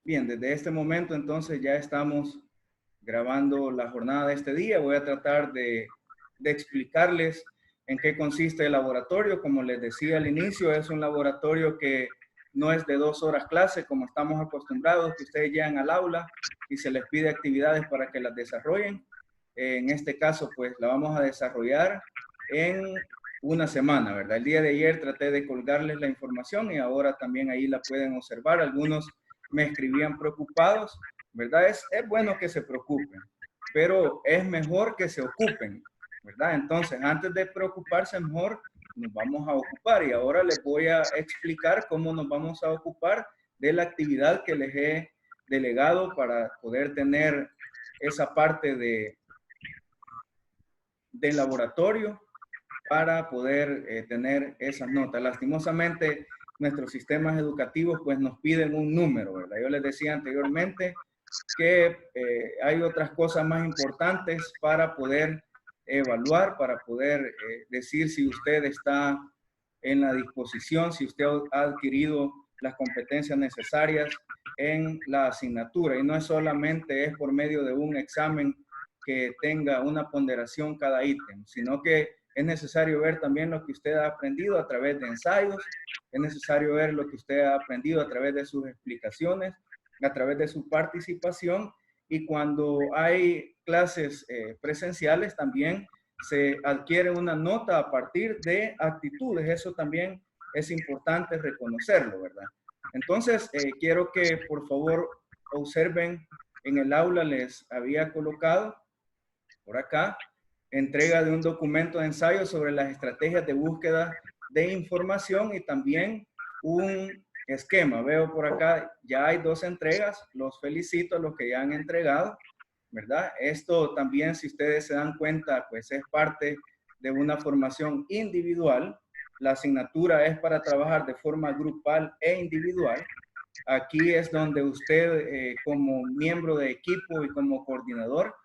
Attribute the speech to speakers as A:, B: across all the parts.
A: Bien, desde este momento entonces ya estamos grabando la jornada de este día. Voy a tratar de explicarles en qué consiste el laboratorio. Como les decía al inicio, es un laboratorio que no es de 2 horas clase, como estamos acostumbrados, que ustedes llegan al aula y se les pide actividades para que las desarrollen. En este caso, pues la vamos a desarrollar en una semana, ¿verdad? El día de ayer traté de colgarles la información y ahora también ahí la pueden observar. Algunos me escribían preocupados, ¿verdad? Es bueno que se preocupen, pero es mejor que se ocupen, ¿verdad? Entonces, antes de preocuparse, mejor nos vamos a ocupar, y ahora les voy a explicar cómo nos vamos a ocupar de la actividad que les he delegado para poder tener esa parte del laboratorio para poder tener esas notas. Lastimosamente, nuestros sistemas educativos pues nos piden un número, ¿verdad? Yo les decía anteriormente que hay otras cosas más importantes para poder evaluar, para poder decir si usted está en la disposición, si usted ha adquirido las competencias necesarias en la asignatura. Y no es solamente es por medio de un examen que tenga una ponderación cada ítem, sino que es necesario ver también lo que usted ha aprendido a través de ensayos, es necesario ver lo que usted ha aprendido a través de sus explicaciones, a través de su participación, y cuando hay clases presenciales también se adquiere una nota a partir de actitudes. Eso también es importante reconocerlo, ¿verdad? Entonces, quiero que por favor observen, en el aula les había colocado por acá entrega de un documento de ensayo sobre las estrategias de búsqueda de información y también un esquema. Veo por acá, ya hay 2 entregas. Los felicito a los que ya han entregado, ¿verdad? Esto también, si ustedes se dan cuenta, pues es parte de una formación individual. La asignatura es para trabajar de forma grupal e individual. Aquí es donde usted, como miembro de equipo y como coordinador,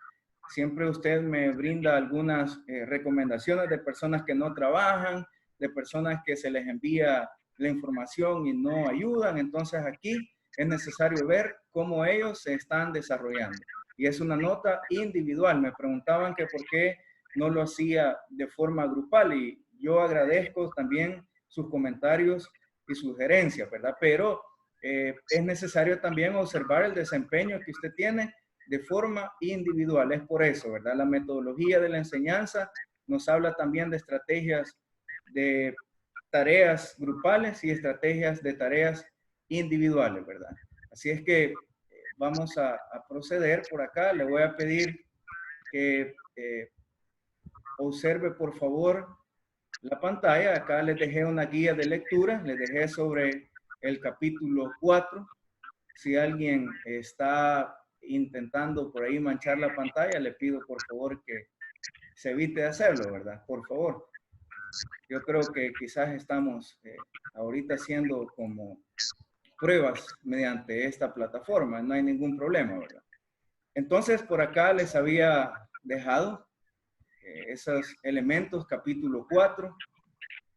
A: siempre usted me brinda algunas recomendaciones de personas que no trabajan, de personas que se les envía la información y no ayudan. Entonces aquí es necesario ver cómo ellos se están desarrollando. Y es una nota individual. Me preguntaban que por qué no lo hacía de forma grupal, y yo agradezco también sus comentarios y sugerencias, ¿verdad? Pero es necesario también observar el desempeño que usted tiene de forma individual. Es por eso, ¿verdad? La metodología de la enseñanza nos habla también de estrategias de tareas grupales y estrategias de tareas individuales, ¿verdad? Así es que vamos a proceder por acá. Le voy a pedir que observe por favor la pantalla. Acá les dejé una guía de lectura, les dejé sobre el capítulo 4. Si alguien está intentando por ahí manchar la pantalla, le pido por favor que se evite de hacerlo, ¿verdad? Por favor. Yo creo que quizás estamos ahorita haciendo como pruebas mediante esta plataforma, no hay ningún problema, ¿verdad? Entonces, por acá les había dejado esos elementos, capítulo 4.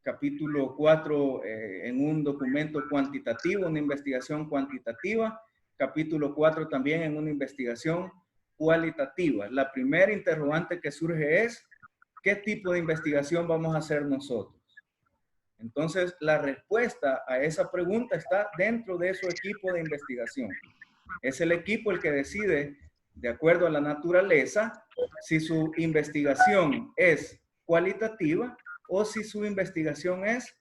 A: Capítulo 4 en un documento cuantitativo, una investigación cuantitativa. Capítulo 4 también en una investigación cualitativa. La primera interrogante que surge es, ¿qué tipo de investigación vamos a hacer nosotros? Entonces, la respuesta a esa pregunta está dentro de su equipo de investigación. Es el equipo el que decide, de acuerdo a la naturaleza, si su investigación es cualitativa o si su investigación es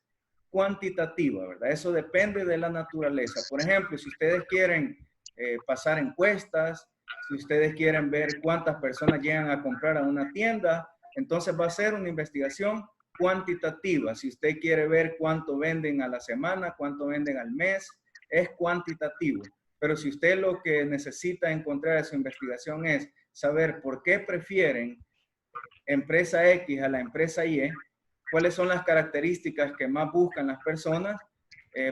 A: cuantitativa, ¿verdad? Eso depende de la naturaleza. Por ejemplo, si ustedes quieren pasar encuestas, si ustedes quieren ver cuántas personas llegan a comprar a una tienda, entonces va a ser una investigación cuantitativa. Si usted quiere ver cuánto venden a la semana, cuánto venden al mes, es cuantitativo. Pero si usted lo que necesita encontrar en su investigación es saber por qué prefieren empresa X a la empresa Y, cuáles son las características que más buscan las personas,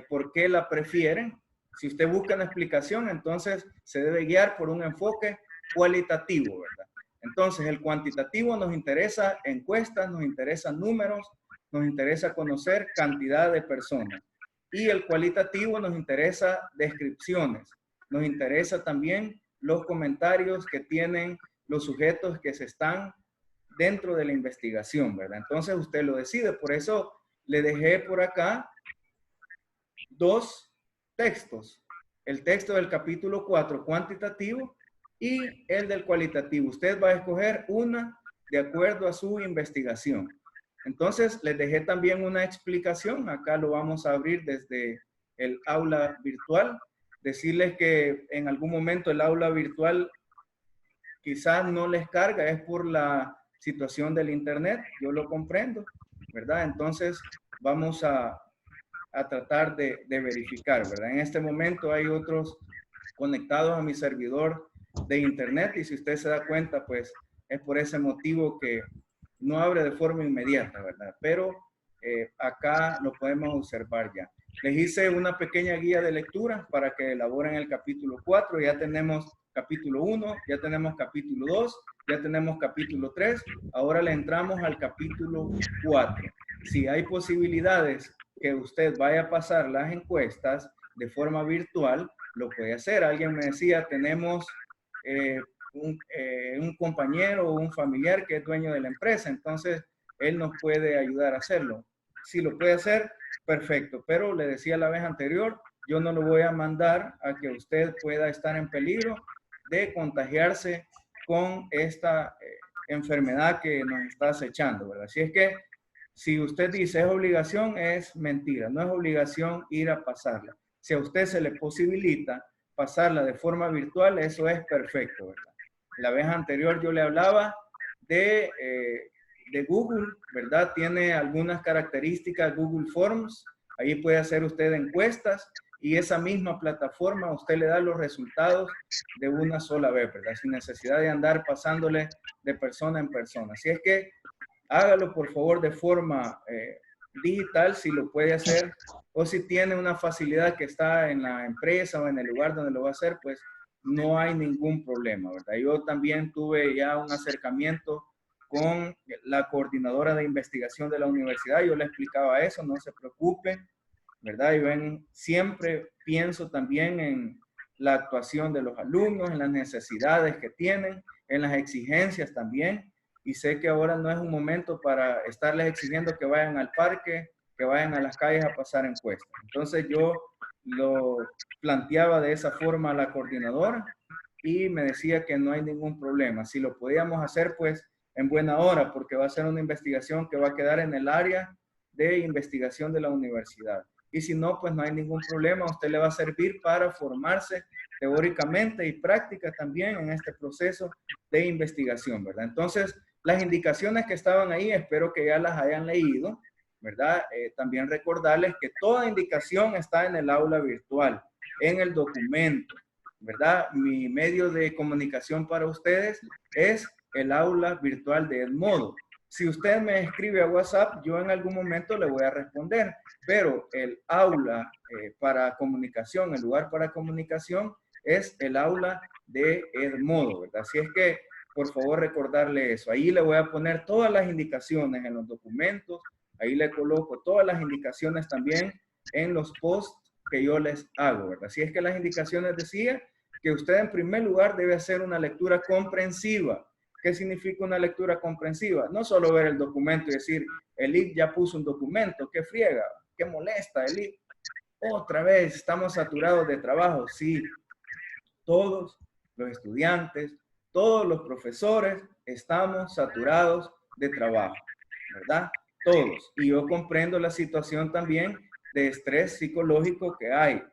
A: por qué la prefieren. Si usted busca una explicación, entonces se debe guiar por un enfoque cualitativo, ¿verdad? Entonces, el cuantitativo nos interesa encuestas, nos interesan números, nos interesa conocer cantidad de personas. Y el cualitativo nos interesa descripciones, nos interesa también los comentarios que tienen los sujetos que se están dentro de la investigación, ¿verdad? Entonces usted lo decide. Por eso le dejé por acá dos textos. El texto del capítulo 4 cuantitativo y el del cualitativo. Usted va a escoger una de acuerdo a su investigación. Entonces, les dejé también una explicación. Acá lo vamos a abrir desde el aula virtual. Decirles que en algún momento el aula virtual quizás no les carga, es por la situación del internet. Yo lo comprendo, ¿verdad? Entonces, vamos a tratar de verificar, ¿verdad? En este momento hay otros conectados a mi servidor de internet y si usted se da cuenta, pues es por ese motivo que no abre de forma inmediata, ¿verdad? Pero acá lo podemos observar ya. Les hice una pequeña guía de lectura para que elaboren el capítulo 4. Ya tenemos capítulo 1, ya tenemos capítulo 2, ya tenemos capítulo 3. Ahora le entramos al capítulo 4. Si hay posibilidades que usted vaya a pasar las encuestas de forma virtual, lo puede hacer. Alguien me decía, tenemos un compañero o un familiar que es dueño de la empresa, entonces él nos puede ayudar a hacerlo. Si lo puede hacer, perfecto, pero le decía la vez anterior, yo no lo voy a mandar a que usted pueda estar en peligro de contagiarse con esta enfermedad que nos está acechando, ¿verdad? Así es que si usted dice es obligación, es mentira, no es obligación ir a pasarla. Si a usted se le posibilita pasarla de forma virtual, eso es perfecto, ¿verdad? La vez anterior yo le hablaba de Google, ¿verdad? Tiene algunas características Google Forms, ahí puede hacer usted encuestas y esa misma plataforma usted le da los resultados de una sola vez, ¿verdad? Sin necesidad de andar pasándole de persona en persona. Así es que hágalo por favor de forma digital si lo puede hacer, o si tiene una facilidad que está en la empresa o en el lugar donde lo va a hacer, pues no hay ningún problema, ¿verdad? Yo también tuve ya un acercamiento con la coordinadora de investigación de la universidad, yo le explicaba eso, no se preocupe, ¿verdad? Yo siempre pienso también en la actuación de los alumnos, en las necesidades que tienen, en las exigencias también, y sé que ahora no es un momento para estarles exigiendo que vayan al parque, que vayan a las calles a pasar encuestas. Entonces yo lo planteaba de esa forma a la coordinadora y me decía que no hay ningún problema. Si lo podíamos hacer, pues en buena hora, porque va a ser una investigación que va a quedar en el área de investigación de la universidad. Y si no, pues no hay ningún problema. A usted le va a servir para formarse teóricamente y práctica también en este proceso de investigación, ¿verdad? Entonces, las indicaciones que estaban ahí, espero que ya las hayan leído, ¿verdad? También recordarles que toda indicación está en el aula virtual, en el documento, ¿verdad? Mi medio de comunicación para ustedes es el aula virtual de Edmodo. Si usted me escribe a WhatsApp, yo en algún momento le voy a responder, pero el aula para comunicación, el lugar para comunicación es el aula de Edmodo, ¿verdad? Así es que, por favor, recordarle eso. Ahí le voy a poner todas las indicaciones en los documentos, ahí le coloco todas las indicaciones también en los posts que yo les hago, ¿verdad? Así es que las indicaciones decía que usted en primer lugar debe hacer una lectura comprensiva. ¿Qué significa una lectura comprensiva? No solo ver el documento y decir, el IC ya puso un documento, qué friega, qué molesta el IC. Otra vez, estamos saturados de trabajo. Sí, todos los estudiantes, todos los profesores estamos saturados de trabajo, ¿verdad? Todos. Y yo comprendo la situación también de estrés psicológico que hay,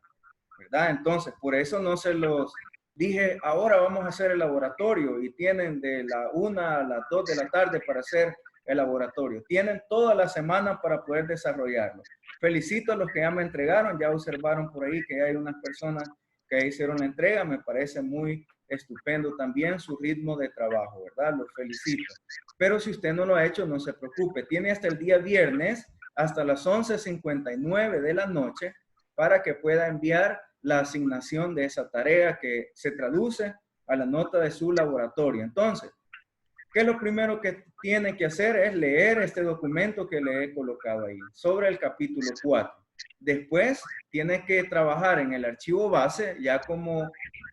A: ¿verdad? Entonces, por eso no se los dije, ahora vamos a hacer el laboratorio y tienen de la 1 a las 2 de la tarde para hacer el laboratorio. Tienen toda la semana para poder desarrollarlo. Felicito a los que ya me entregaron, ya observaron por ahí que hay unas personas que hicieron la entrega, me parece muy estupendo también su ritmo de trabajo, ¿verdad? Los felicito. Pero si usted no lo ha hecho, no se preocupe. Tiene hasta el día viernes, hasta las 11:59 de la noche, para que pueda enviar la asignación de esa tarea que se traduce a la nota de su laboratorio. Entonces, ¿qué es lo primero que tiene que hacer? Es leer este documento que le he colocado ahí, sobre el capítulo 4. Después tiene que trabajar en el archivo base ya como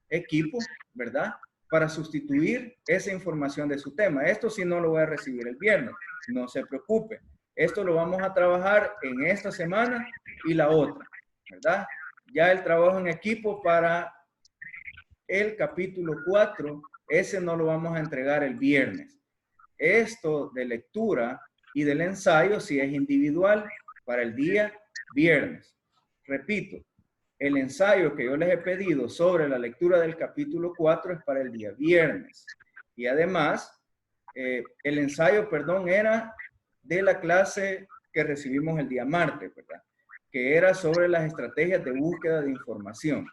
A: equipo, ¿verdad? Para sustituir esa información de su tema. Esto sí no lo voy a recibir el viernes, no se preocupe. Esto lo vamos a trabajar en esta semana y la otra, ¿verdad? Ya el trabajo en equipo para el capítulo 4, ese no lo vamos a entregar el viernes. Esto de lectura y del ensayo sí es individual para el día viernes. Repito, el ensayo que yo les he pedido sobre la lectura del capítulo 4 es para el día viernes. Y además, el ensayo, perdón, era de la clase que recibimos el día martes, ¿verdad? Que era sobre las estrategias de búsqueda de información.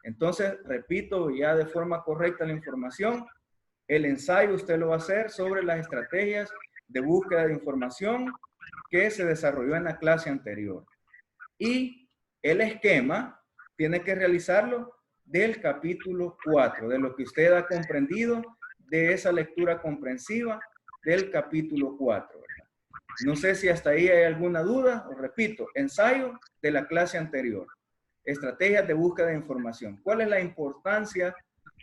A: Entonces, repito ya de forma correcta la información. El ensayo usted lo va a hacer sobre las estrategias de búsqueda de información que se desarrolló en la clase anterior. Y el esquema tiene que realizarlo del capítulo 4, de lo que usted ha comprendido de esa lectura comprensiva del capítulo 4, ¿verdad? No sé si hasta ahí hay alguna duda. Os repito, ensayo de la clase anterior. Estrategias de búsqueda de información. ¿Cuál es la importancia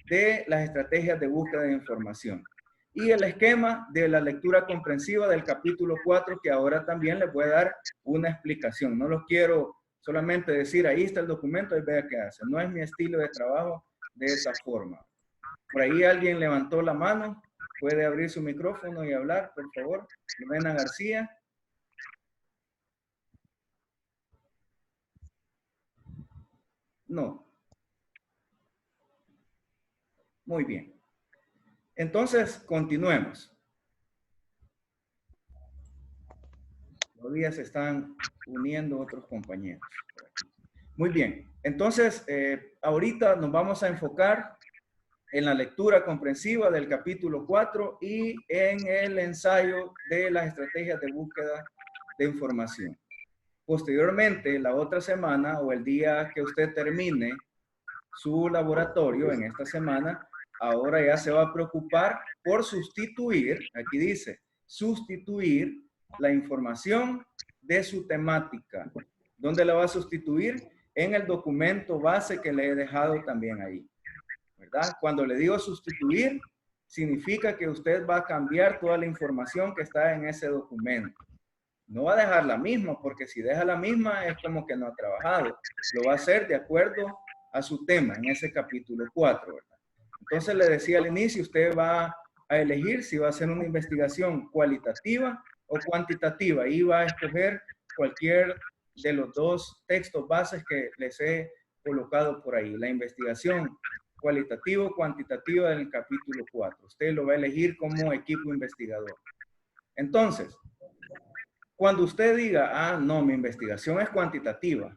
A: de las estrategias de búsqueda de información? Y el esquema de la lectura comprensiva del capítulo 4, que ahora también les voy a dar una explicación. No los quiero solamente decir, ahí está el documento, y vea qué hace. No es mi estilo de trabajo de esa forma. Por ahí alguien levantó la mano. Puede abrir su micrófono y hablar, por favor. Lorena García. No. Muy bien. Entonces, continuemos. Todavía se están uniendo otros compañeros. Muy bien. Entonces, ahorita nos vamos a enfocar en la lectura comprensiva del capítulo 4 y en el ensayo de las estrategias de búsqueda de información. Posteriormente, la otra semana o el día que usted termine su laboratorio en esta semana, ahora ya se va a preocupar por sustituir, aquí dice, sustituir la información de su temática. ¿Dónde la va a sustituir? En el documento base que le he dejado también ahí, ¿verdad? Cuando le digo sustituir, significa que usted va a cambiar toda la información que está en ese documento. No va a dejar la misma, porque si deja la misma es como que no ha trabajado. Lo va a hacer de acuerdo a su tema en ese capítulo 4, ¿verdad? Entonces le decía al inicio, usted va a elegir si va a hacer una investigación cualitativa o cuantitativa y va a escoger cualquier de los dos textos bases que les he colocado por ahí. La investigación cualitativa o cuantitativa del capítulo 4. Usted lo va a elegir como equipo investigador. Entonces, cuando usted diga, ah, no, mi investigación es cuantitativa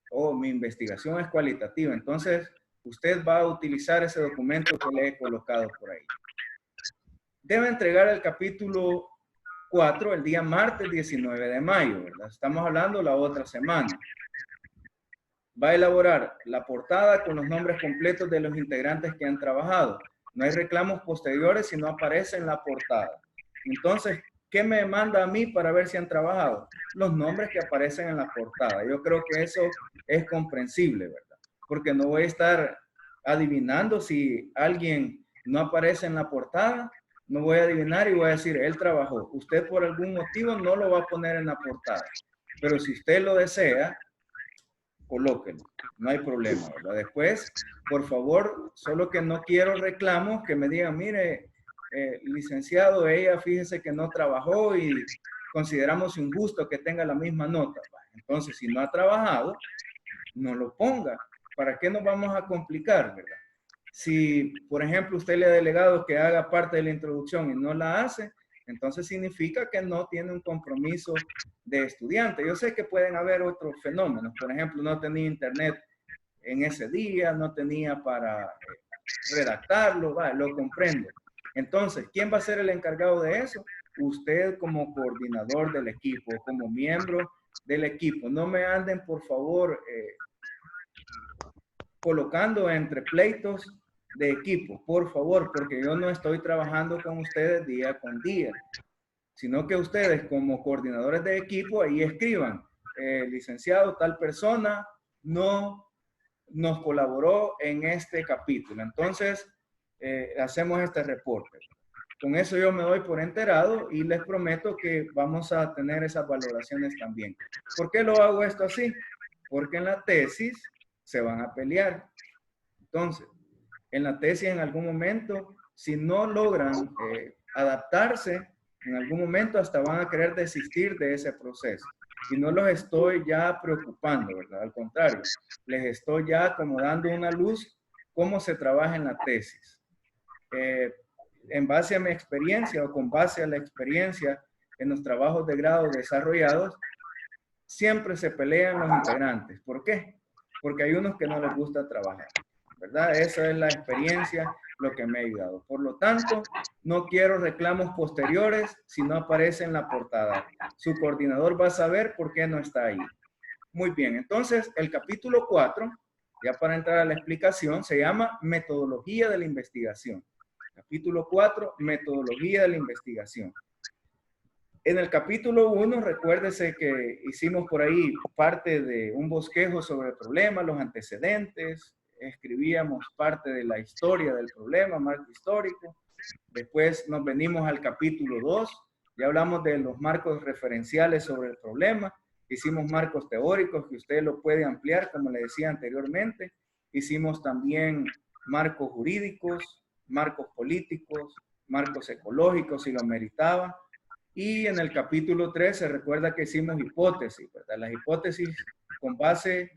A: o mi investigación es cualitativa, entonces usted va a utilizar ese documento que le he colocado por ahí. Debe entregar el capítulo 4 el día martes 19 de mayo, ¿verdad? Estamos hablando la otra semana. Va a elaborar la portada con los nombres completos de los integrantes que han trabajado. No hay reclamos posteriores si no aparece en la portada. Entonces, ¿qué me manda a mí para ver si han trabajado? Los nombres que aparecen en la portada. Yo creo que eso es comprensible, ¿verdad? Porque no voy a estar adivinando si alguien no aparece en la portada. No voy a adivinar y voy a decir, él trabajó. Usted por algún motivo no lo va a poner en la portada. Pero si usted lo desea, colóquenlo, no hay problema, ¿verdad? Después, por favor, solo que no quiero reclamos que me digan, mire, licenciado, ella fíjese que no trabajó y consideramos injusto que tenga la misma nota. Entonces, si no ha trabajado, no lo ponga. ¿Para qué nos vamos a complicar, verdad? Si, por ejemplo, usted le ha delegado que haga parte de la introducción y no la hace, entonces significa que no tiene un compromiso de estudiante. Yo sé que pueden haber otros fenómenos. Por ejemplo, no tenía internet en ese día, no tenía para redactarlo, lo comprendo. Entonces, ¿quién va a ser el encargado de eso? Usted como coordinador del equipo, como miembro del equipo. No me anden, por favor, colocando entre pleitos de equipo, por favor, porque yo no estoy trabajando con ustedes día con día, sino que ustedes como coordinadores de equipo ahí escriban, licenciado, tal persona no nos colaboró en este capítulo. Entonces, hacemos este reporte. Con eso yo me doy por enterado y les prometo que vamos a tener esas valoraciones también. ¿Por qué lo hago esto así? Porque en la tesis se van a pelear. Entonces, en la tesis en algún momento, si no logran adaptarse, en algún momento hasta van a querer desistir de ese proceso. Y no los estoy ya preocupando, ¿verdad? Al contrario, les estoy ya como dando una luz cómo se trabaja en la tesis. En base a mi experiencia o con base a la experiencia en los trabajos de grado desarrollados, siempre se pelean los integrantes. ¿Por qué? Porque hay unos que no les gusta trabajar, ¿verdad? Esa es la experiencia, lo que me ha ayudado. Por lo tanto, no quiero reclamos posteriores si no aparece en la portada. Su coordinador va a saber por qué no está ahí. Muy bien, entonces el capítulo 4, ya para entrar a la explicación, se llama Metodología de la Investigación. Capítulo 4, Metodología de la Investigación. En el capítulo 1, recuérdese que hicimos por ahí parte de un bosquejo sobre el problema, los antecedentes, escribíamos parte de la historia del problema, marco histórico. Después nos venimos al capítulo 2, ya hablamos de los marcos referenciales sobre el problema, hicimos marcos teóricos que usted lo puede ampliar, como le decía anteriormente. Hicimos también marcos jurídicos, marcos políticos, marcos ecológicos si lo meritaba. Y en el capítulo 3 se recuerda que hicimos hipótesis, ¿verdad? Las hipótesis con base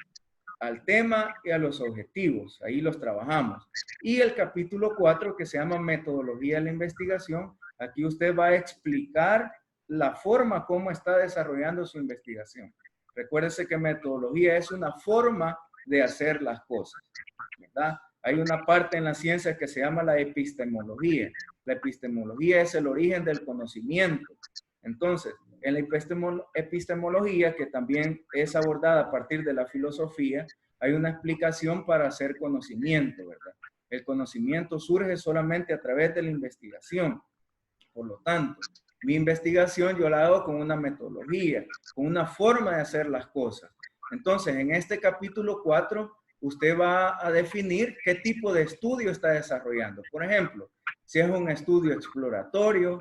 A: al tema y a los objetivos, ahí los trabajamos. Y el capítulo 4 que se llama Metodología de la Investigación, aquí usted va a explicar la forma como está desarrollando su investigación. Recuérdese que metodología es una forma de hacer las cosas, ¿verdad? Hay una parte en la ciencia que se llama la epistemología. La epistemología es el origen del conocimiento. Entonces, en la epistemología, que también es abordada a partir de la filosofía, hay una explicación para hacer conocimiento, ¿verdad? El conocimiento surge solamente a través de la investigación. Por lo tanto, mi investigación yo la hago con una metodología, con una forma de hacer las cosas. Entonces, en este capítulo 4, usted va a definir qué tipo de estudio está desarrollando. Por ejemplo, si es un estudio exploratorio,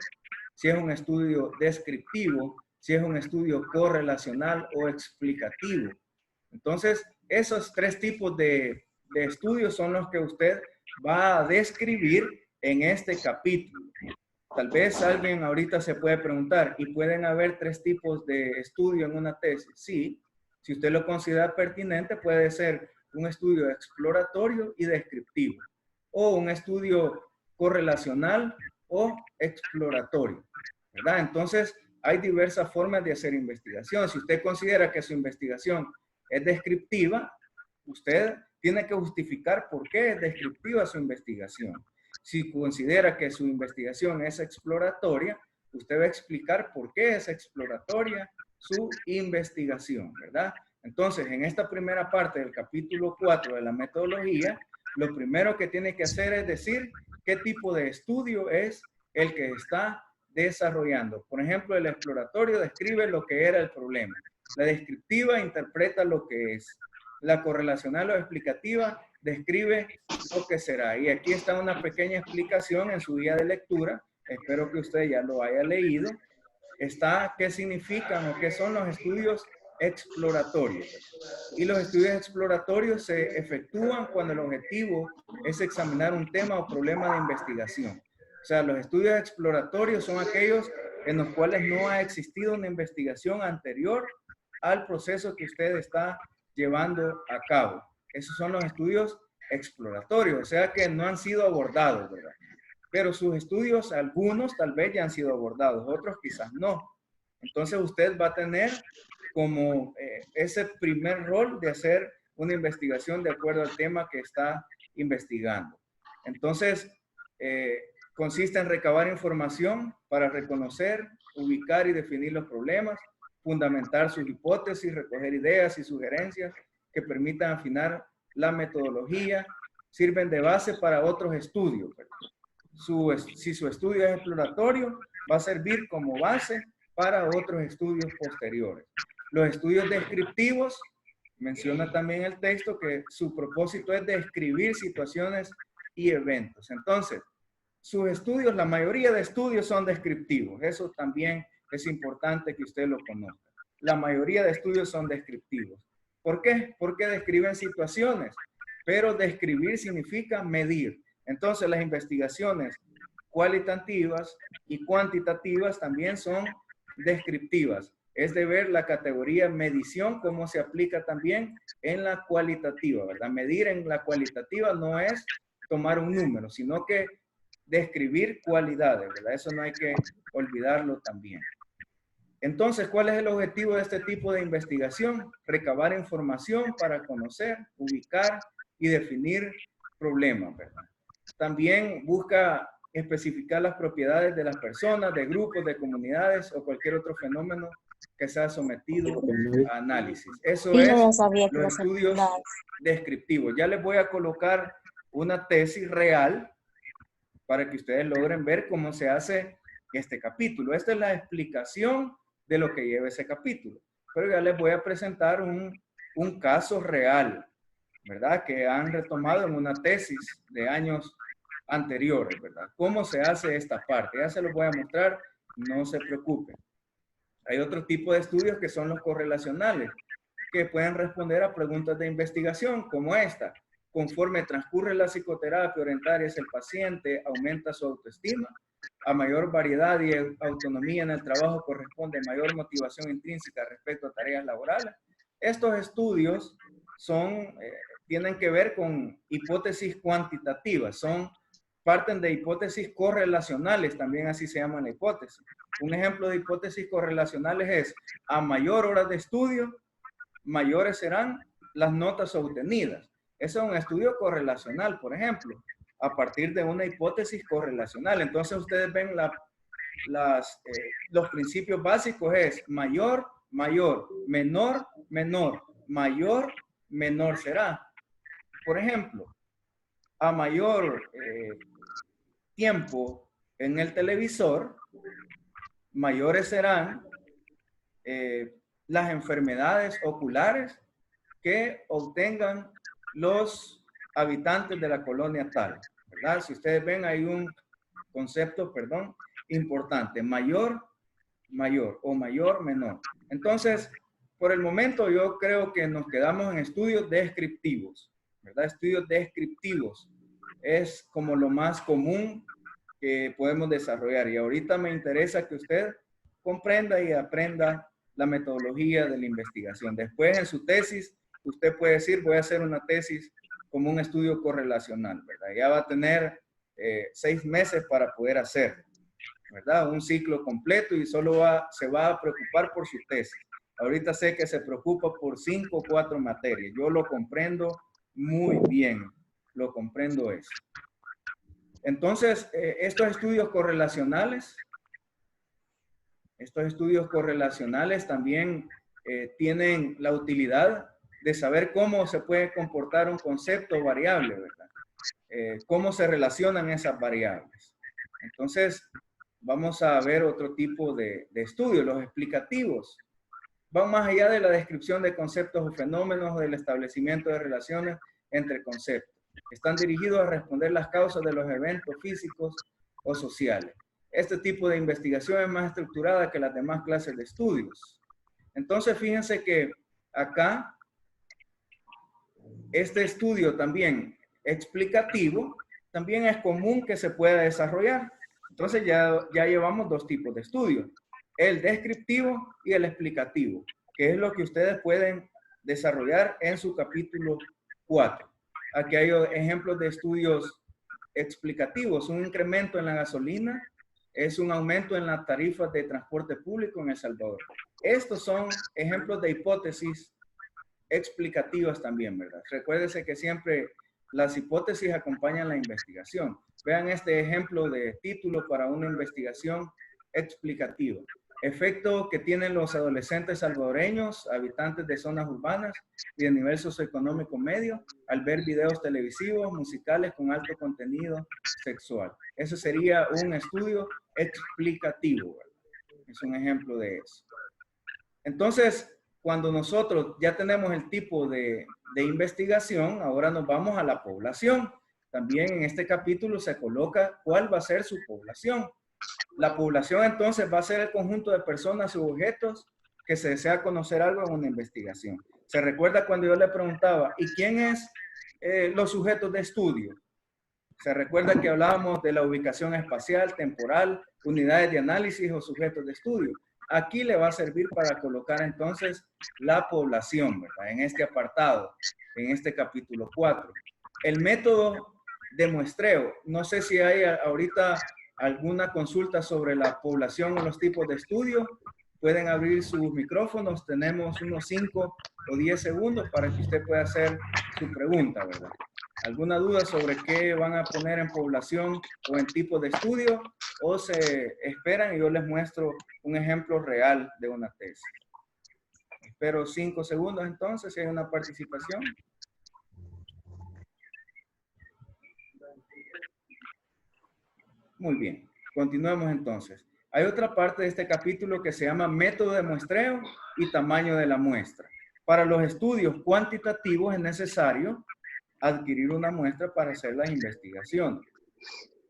A: si es un estudio descriptivo, si es un estudio correlacional o explicativo. Entonces, esos tres tipos de estudios son los que usted va a describir en este capítulo. Tal vez alguien ahorita se puede preguntar, ¿y pueden haber tres tipos de estudio en una tesis? Sí, si usted lo considera pertinente, puede ser un estudio exploratorio y descriptivo, o un estudio correlacional o exploratorio, ¿verdad? Entonces, hay diversas formas de hacer investigación. Si usted considera que su investigación es descriptiva, usted tiene que justificar por qué es descriptiva su investigación. Si considera que su investigación es exploratoria, usted va a explicar por qué es exploratoria su investigación, ¿verdad? Entonces, en esta primera parte del capítulo 4 de la metodología, lo primero que tiene que hacer es decir qué tipo de estudio es el que está desarrollando. Por ejemplo, el exploratorio describe lo que era el problema. La descriptiva interpreta lo que es. La correlacional o explicativa describe lo que será. Y aquí está una pequeña explicación en su guía de lectura. Espero que usted ya lo haya leído. Está qué significan o qué son los estudios exploratorios. Y los estudios exploratorios se efectúan cuando el objetivo es examinar un tema o problema de investigación. O sea, los estudios exploratorios son aquellos en los cuales no ha existido una investigación anterior al proceso que usted está llevando a cabo. Esos son los estudios exploratorios, o sea que no han sido abordados, ¿verdad? Pero sus estudios, algunos tal vez ya han sido abordados, otros quizás no. Entonces usted va a tener como ese primer rol de hacer una investigación de acuerdo al tema que está investigando. Entonces, consiste en recabar información para reconocer, ubicar y definir los problemas, fundamentar sus hipótesis, recoger ideas y sugerencias que permitan afinar la metodología, sirven de base para otros estudios. Si su estudio es exploratorio, va a servir como base para otros estudios posteriores. Los estudios descriptivos, menciona también el texto que su propósito es describir situaciones y eventos. Entonces, sus estudios, la mayoría de estudios son descriptivos. Eso también es importante que usted lo conozca. La mayoría de estudios son descriptivos. ¿Por qué? Porque describen situaciones, pero describir significa medir. Entonces, las investigaciones cualitativas y cuantitativas también son descriptivas. Es de ver la categoría medición, cómo se aplica también en la cualitativa, ¿verdad? Medir en la cualitativa no es tomar un número, sino que describir cualidades, ¿verdad? Eso no hay que olvidarlo también. Entonces, ¿cuál es el objetivo de este tipo de investigación? Recabar información para conocer, ubicar y definir problemas, ¿verdad? También busca especificar las propiedades de las personas, de grupos, de comunidades o cualquier otro fenómeno que sea sometido a análisis. Eso
B: Y
A: es
B: yo ya sabía que
A: los estudios descriptivos. Ya les voy a colocar una tesis real para que ustedes logren ver cómo se hace este capítulo. Esta es la explicación de lo que lleva ese capítulo. Pero ya les voy a presentar un caso real, ¿verdad? Que han retomado en una tesis de años anteriores, ¿verdad? ¿Cómo se hace esta parte? Ya se los voy a mostrar, no se preocupen. Hay otro tipo de estudios que son los correlacionales, que pueden responder a preguntas de investigación como esta. Conforme transcurre la psicoterapia orientada hacia el paciente, aumenta su autoestima. A mayor variedad y autonomía en el trabajo corresponde mayor motivación intrínseca respecto a tareas laborales. Estos estudios tienen que ver con hipótesis cuantitativas, parten de hipótesis correlacionales, también así se llama la hipótesis. Un ejemplo de hipótesis correlacionales es, a mayor horas de estudio, mayores serán las notas obtenidas. Ese es un estudio correlacional, por ejemplo, a partir de una hipótesis correlacional. Entonces ustedes ven los principios básicos es mayor, mayor, menor, menor, mayor, menor será. Por ejemplo, a mayor tiempo en el televisor, mayores serán las enfermedades oculares que obtengan los habitantes de la colonia tal, ¿verdad? Si ustedes ven, hay un concepto, perdón, importante, mayor, mayor o mayor, menor. Entonces, por el momento yo creo que nos quedamos en estudios descriptivos, ¿verdad? Estudios descriptivos es como lo más común que podemos desarrollar. Y ahorita me interesa que usted comprenda y aprenda la metodología de la investigación. Después en su tesis, usted puede decir, voy a hacer una tesis como un estudio correlacional, ¿verdad? Ya va a tener 6 meses para poder hacer, ¿verdad? Un ciclo completo y solo se va a preocupar por su tesis. Ahorita sé que se preocupa por 5 o 4 materias. Yo lo comprendo muy bien, lo comprendo eso. Entonces, estos estudios correlacionales también tienen la utilidad de saber cómo se puede comportar un concepto o variable, ¿verdad? Cómo se relacionan esas variables. Entonces, vamos a ver otro tipo de estudios, los explicativos. Van más allá de la descripción de conceptos o fenómenos o del establecimiento de relaciones entre conceptos. Están dirigidos a responder las causas de los eventos físicos o sociales. Este tipo de investigación es más estructurada que las demás clases de estudios. Entonces, fíjense que acá, este estudio también explicativo, también es común que se pueda desarrollar. Entonces, ya llevamos 2 tipos de estudios, el descriptivo y el explicativo, que es lo que ustedes pueden desarrollar en su capítulo 4. Aquí hay ejemplos de estudios explicativos, un incremento en la gasolina es un aumento en las tarifas de transporte público en El Salvador. Estos son ejemplos de hipótesis explicativas también, ¿verdad? Recuérdese que siempre las hipótesis acompañan la investigación. Vean este ejemplo de título para una investigación explicativa. Efecto que tienen los adolescentes salvadoreños, habitantes de zonas urbanas y de nivel socioeconómico medio, al ver videos televisivos, musicales con alto contenido sexual. Eso sería un estudio explicativo, ¿verdad? Es un ejemplo de eso. Entonces, cuando nosotros ya tenemos el tipo de investigación, ahora nos vamos a la población. También en este capítulo se coloca cuál va a ser su población. La población entonces va a ser el conjunto de personas u objetos que se desea conocer algo en una investigación. Se recuerda cuando yo le preguntaba, ¿y quién es los sujetos de estudio? Se recuerda que hablábamos de la ubicación espacial, temporal, unidades de análisis o sujetos de estudio. Aquí le va a servir para colocar entonces la población, ¿verdad? En este apartado, en este capítulo 4. El método de muestreo. No sé si hay ahorita alguna consulta sobre la población o los tipos de estudio. Pueden abrir sus micrófonos. Tenemos unos 5 o 10 segundos para que usted pueda hacer su pregunta, ¿verdad? ¿Alguna duda sobre qué van a poner en población o en tipo de estudio? ¿O se esperan y yo les muestro un ejemplo real de una tesis? Espero 5 segundos entonces, si hay una participación. Muy bien, continuemos entonces. Hay otra parte de este capítulo que se llama método de muestreo y tamaño de la muestra. Para los estudios cuantitativos es necesario adquirir una muestra para hacer las investigaciones.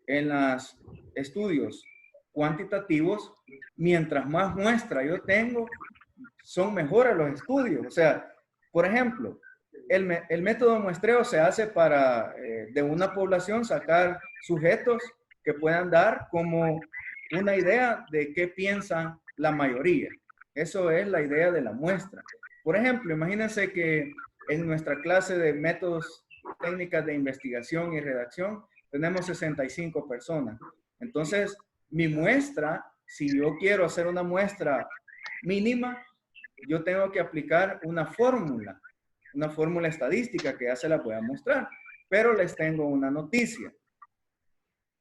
A: En los estudios cuantitativos, mientras más muestra yo tengo, son mejores los estudios. O sea, por ejemplo, el método de muestreo se hace para de una población sacar sujetos que puedan dar como una idea de qué piensan la mayoría. Eso es la idea de la muestra. Por ejemplo, imagínense que en nuestra clase de métodos, técnicas de investigación y redacción, tenemos 65 personas. Entonces, mi muestra, si yo quiero hacer una muestra mínima, yo tengo que aplicar una fórmula estadística que ya se la voy a mostrar. Pero les tengo una noticia.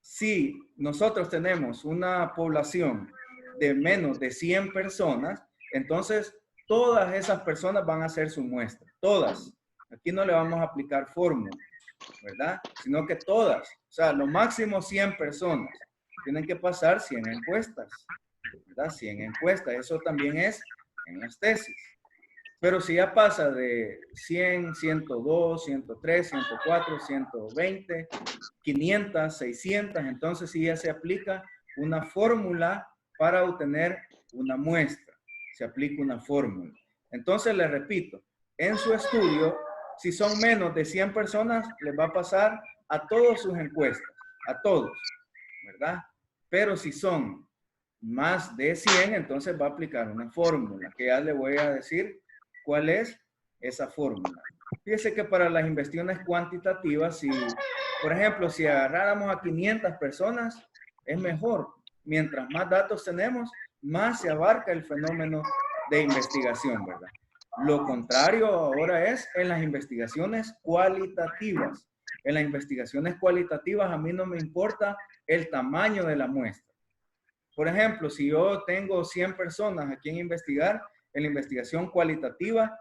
A: Si nosotros tenemos una población de menos de 100 personas, entonces todas esas personas van a hacer su muestra. Todas. Aquí no le vamos a aplicar fórmula, ¿verdad? Sino que todas. O sea, lo máximo 100 personas. Tienen que pasar 100 encuestas, ¿verdad? 100 encuestas. Eso también es en las tesis. Pero si ya pasa de 100, 102, 103, 104, 120, 500, 600, entonces sí ya se aplica una fórmula para obtener una muestra. Se aplica una fórmula. Entonces, les repito, en su estudio, si son menos de 100 personas, les va a pasar a todas sus encuestas, a todos, ¿verdad? Pero si son más de 100, entonces va a aplicar una fórmula, que ya le voy a decir cuál es esa fórmula. Fíjese que para las investigaciones cuantitativas, si, por ejemplo, si agarráramos a 500 personas, es mejor. Mientras más datos tenemos, más se abarca el fenómeno de investigación, ¿verdad? Lo contrario ahora es en las investigaciones cualitativas. En las investigaciones cualitativas a mí no me importa el tamaño de la muestra. Por ejemplo, si yo tengo 100 personas a quien investigar, en la investigación cualitativa,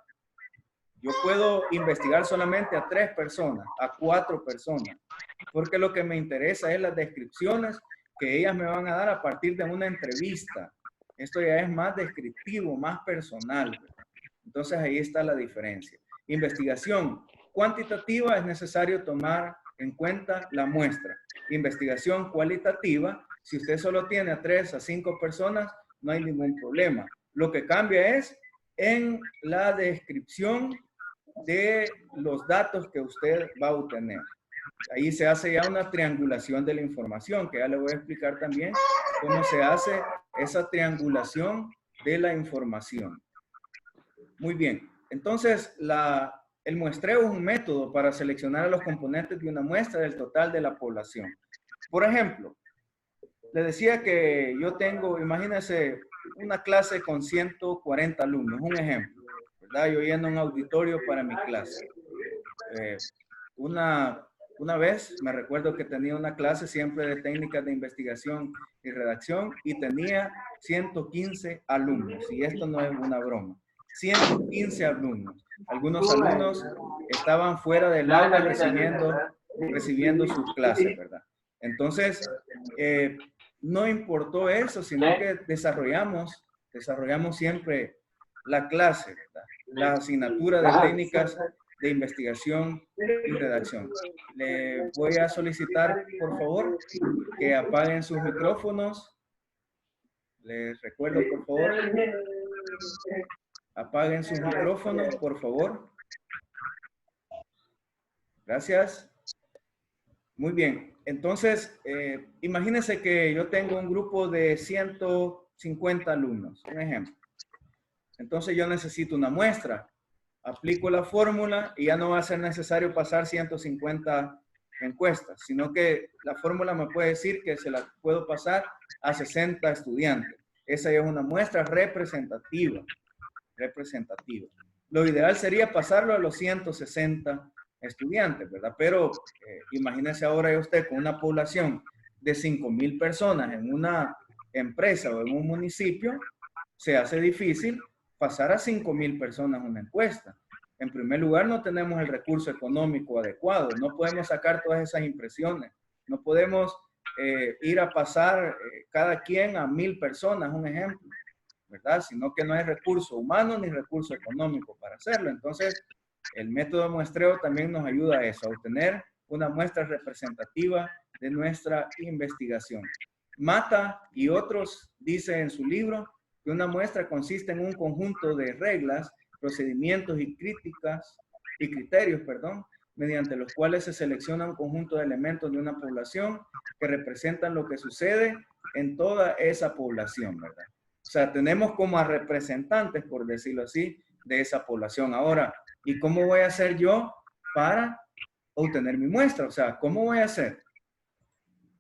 A: yo puedo investigar solamente a 3 personas, a 4 personas, porque lo que me interesa es las descripciones que ellas me van a dar a partir de una entrevista. Esto ya es más descriptivo, más personal. Entonces ahí está la diferencia. Investigación cuantitativa es necesario tomar en cuenta la muestra. Investigación cualitativa, si usted solo tiene a 3 a 5 personas, no hay ningún problema. Lo que cambia es en la descripción de los datos que usted va a obtener. Ahí se hace ya una triangulación de la información, que ya le voy a explicar también cómo se hace esa triangulación de la información. Muy bien. Entonces, el muestreo es un método para seleccionar a los componentes de una muestra del total de la población. Por ejemplo, le decía que yo tengo, imagínense, una clase con 140 alumnos, un ejemplo, ¿verdad? Yo yendo a un auditorio para mi clase. Una vez me recuerdo que tenía una clase siempre de técnicas de investigación y redacción y tenía 115 alumnos, y esto no es una broma. 115 alumnos. Algunos alumnos estaban fuera del aula recibiendo sus clases, ¿verdad? Entonces, no importó eso, sino que desarrollamos siempre la clase, ¿verdad? La asignatura de técnicas de investigación y redacción. Le voy a solicitar, por favor, que apaguen sus micrófonos. Les recuerdo, por favor, apaguen sus micrófonos, por favor. Gracias. Muy bien. Entonces, imagínense que yo tengo un grupo de 150 alumnos, un ejemplo. Entonces yo necesito una muestra. Aplico la fórmula y ya no va a ser necesario pasar 150 encuestas, sino que la fórmula me puede decir que se la puedo pasar a 60 estudiantes. Esa ya es una muestra representativa. Lo ideal sería pasarlo a los 160 estudiantes, ¿verdad? Pero imagínese ahora usted con una población de 5,000 personas en una empresa o en un municipio, se hace difícil pasar a 5,000 personas una encuesta. En primer lugar, no tenemos el recurso económico adecuado, no podemos sacar todas esas impresiones, no podemos ir a pasar cada quien a 1,000 personas, un ejemplo, ¿verdad? Sino que no hay recurso humano ni recurso económico para hacerlo. Entonces, el método de muestreo también nos ayuda a eso, a obtener una muestra representativa de nuestra investigación. Mata y otros dice en su libro que una muestra consiste en un conjunto de reglas, procedimientos y criterios, mediante los cuales se selecciona un conjunto de elementos de una población que representan lo que sucede en toda esa población, ¿verdad? O sea, tenemos como a representantes, por decirlo así, de esa población. Ahora, ¿y cómo voy a hacer yo para obtener mi muestra? O sea, ¿cómo voy a hacer?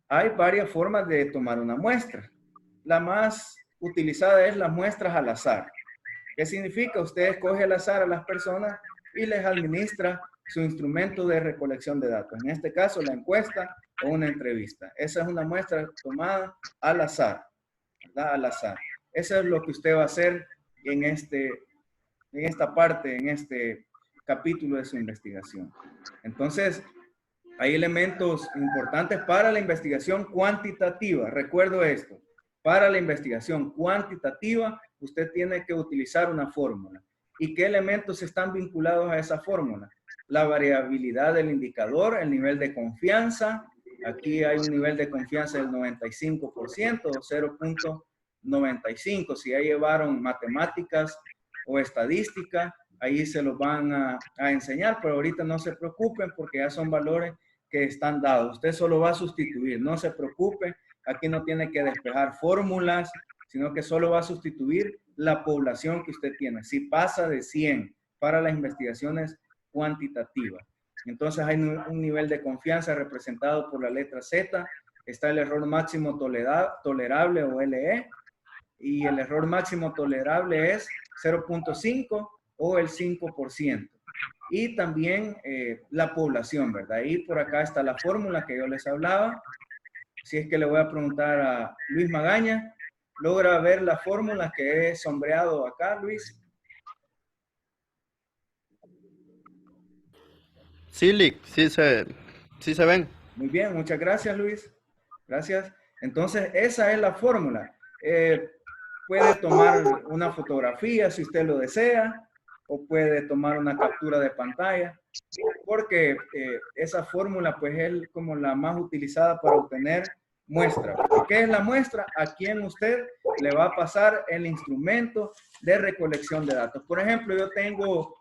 A: Hay varias formas de tomar una muestra. La más utilizada es las muestras al azar. ¿Qué significa? Usted escoge al azar a las personas y les administra su instrumento de recolección de datos. En este caso, la encuesta o una entrevista. Esa es una muestra tomada al azar, ¿verdad? Al azar. Eso es lo que usted va a hacer en esta parte, en este capítulo de su investigación. Entonces, hay elementos importantes para la investigación cuantitativa. Recuerdo esto. Para la investigación cuantitativa, usted tiene que utilizar una fórmula. ¿Y qué elementos están vinculados a esa fórmula? La variabilidad del indicador, el nivel de confianza. Aquí hay un nivel de confianza del 95% o 0.95. Si ya llevaron matemáticas o estadística, ahí se los van a enseñar, pero ahorita no se preocupen porque ya son valores que están dados. Usted solo va a sustituir, no se preocupe. Aquí no tiene que despejar fórmulas, sino que solo va a sustituir la población que usted tiene. Si pasa de 100 para las investigaciones cuantitativas. Entonces hay un nivel de confianza representado por la letra Z. Está el error máximo tolerable o LE. Y el error máximo tolerable es 0.5 o el 5%. Y también la población, ¿verdad? Y por acá está la fórmula que yo les hablaba. Si es que le voy a preguntar a Luis Magaña, ¿logra ver la fórmula que he sombreado acá, Luis?
B: Sí, Lick, sí se ven.
A: Muy bien, muchas gracias, Luis. Gracias. Entonces, esa es la fórmula. Puede tomar una fotografía si usted lo desea, o puede tomar una captura de pantalla, porque esa fórmula pues es como la más utilizada para obtener muestra. ¿Qué es la muestra? A quien usted le va a pasar el instrumento de recolección de datos. Por ejemplo, yo tengo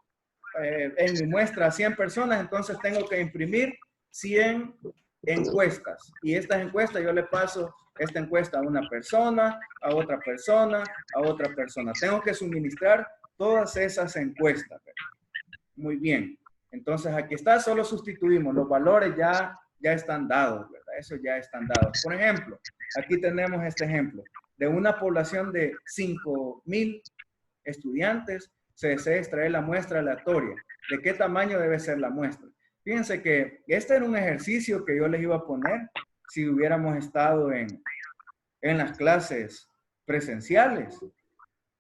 A: en mi muestra a 100 personas, entonces tengo que imprimir 100 encuestas. Y estas encuestas yo le paso esta encuesta a una persona, a otra persona, a otra persona. Tengo que suministrar todas esas encuestas. Muy bien. Entonces aquí está, solo sustituimos. Los valores ya están dados, ¿verdad? Eso ya están dados. Por ejemplo, aquí tenemos este ejemplo. De una población de 5,000 estudiantes, se desea extraer la muestra aleatoria. ¿De qué tamaño debe ser la muestra? Fíjense que este era un ejercicio que yo les iba a poner si hubiéramos estado en las clases presenciales.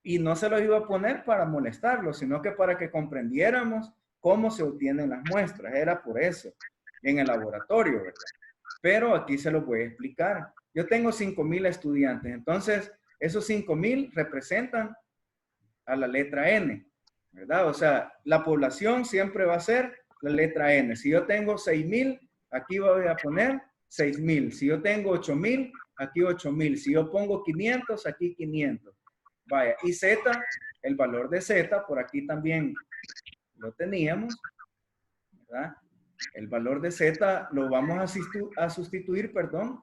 A: Y no se los iba a poner para molestarlos, sino que para que comprendiéramos cómo se obtienen las muestras. Era por eso, en el laboratorio, ¿verdad? Pero aquí se los voy a explicar. Yo tengo 5,000 estudiantes, entonces esos 5,000 representan a la letra N, ¿verdad? O sea, la población siempre va a ser la letra N. Si yo tengo 6,000, aquí voy a poner 6,000. Si yo tengo 8,000, aquí 8,000. Si yo pongo 500, aquí 500. Vaya, y Z, el valor de Z, por aquí también lo teníamos, ¿verdad? El valor de Z lo vamos a sustituir, perdón,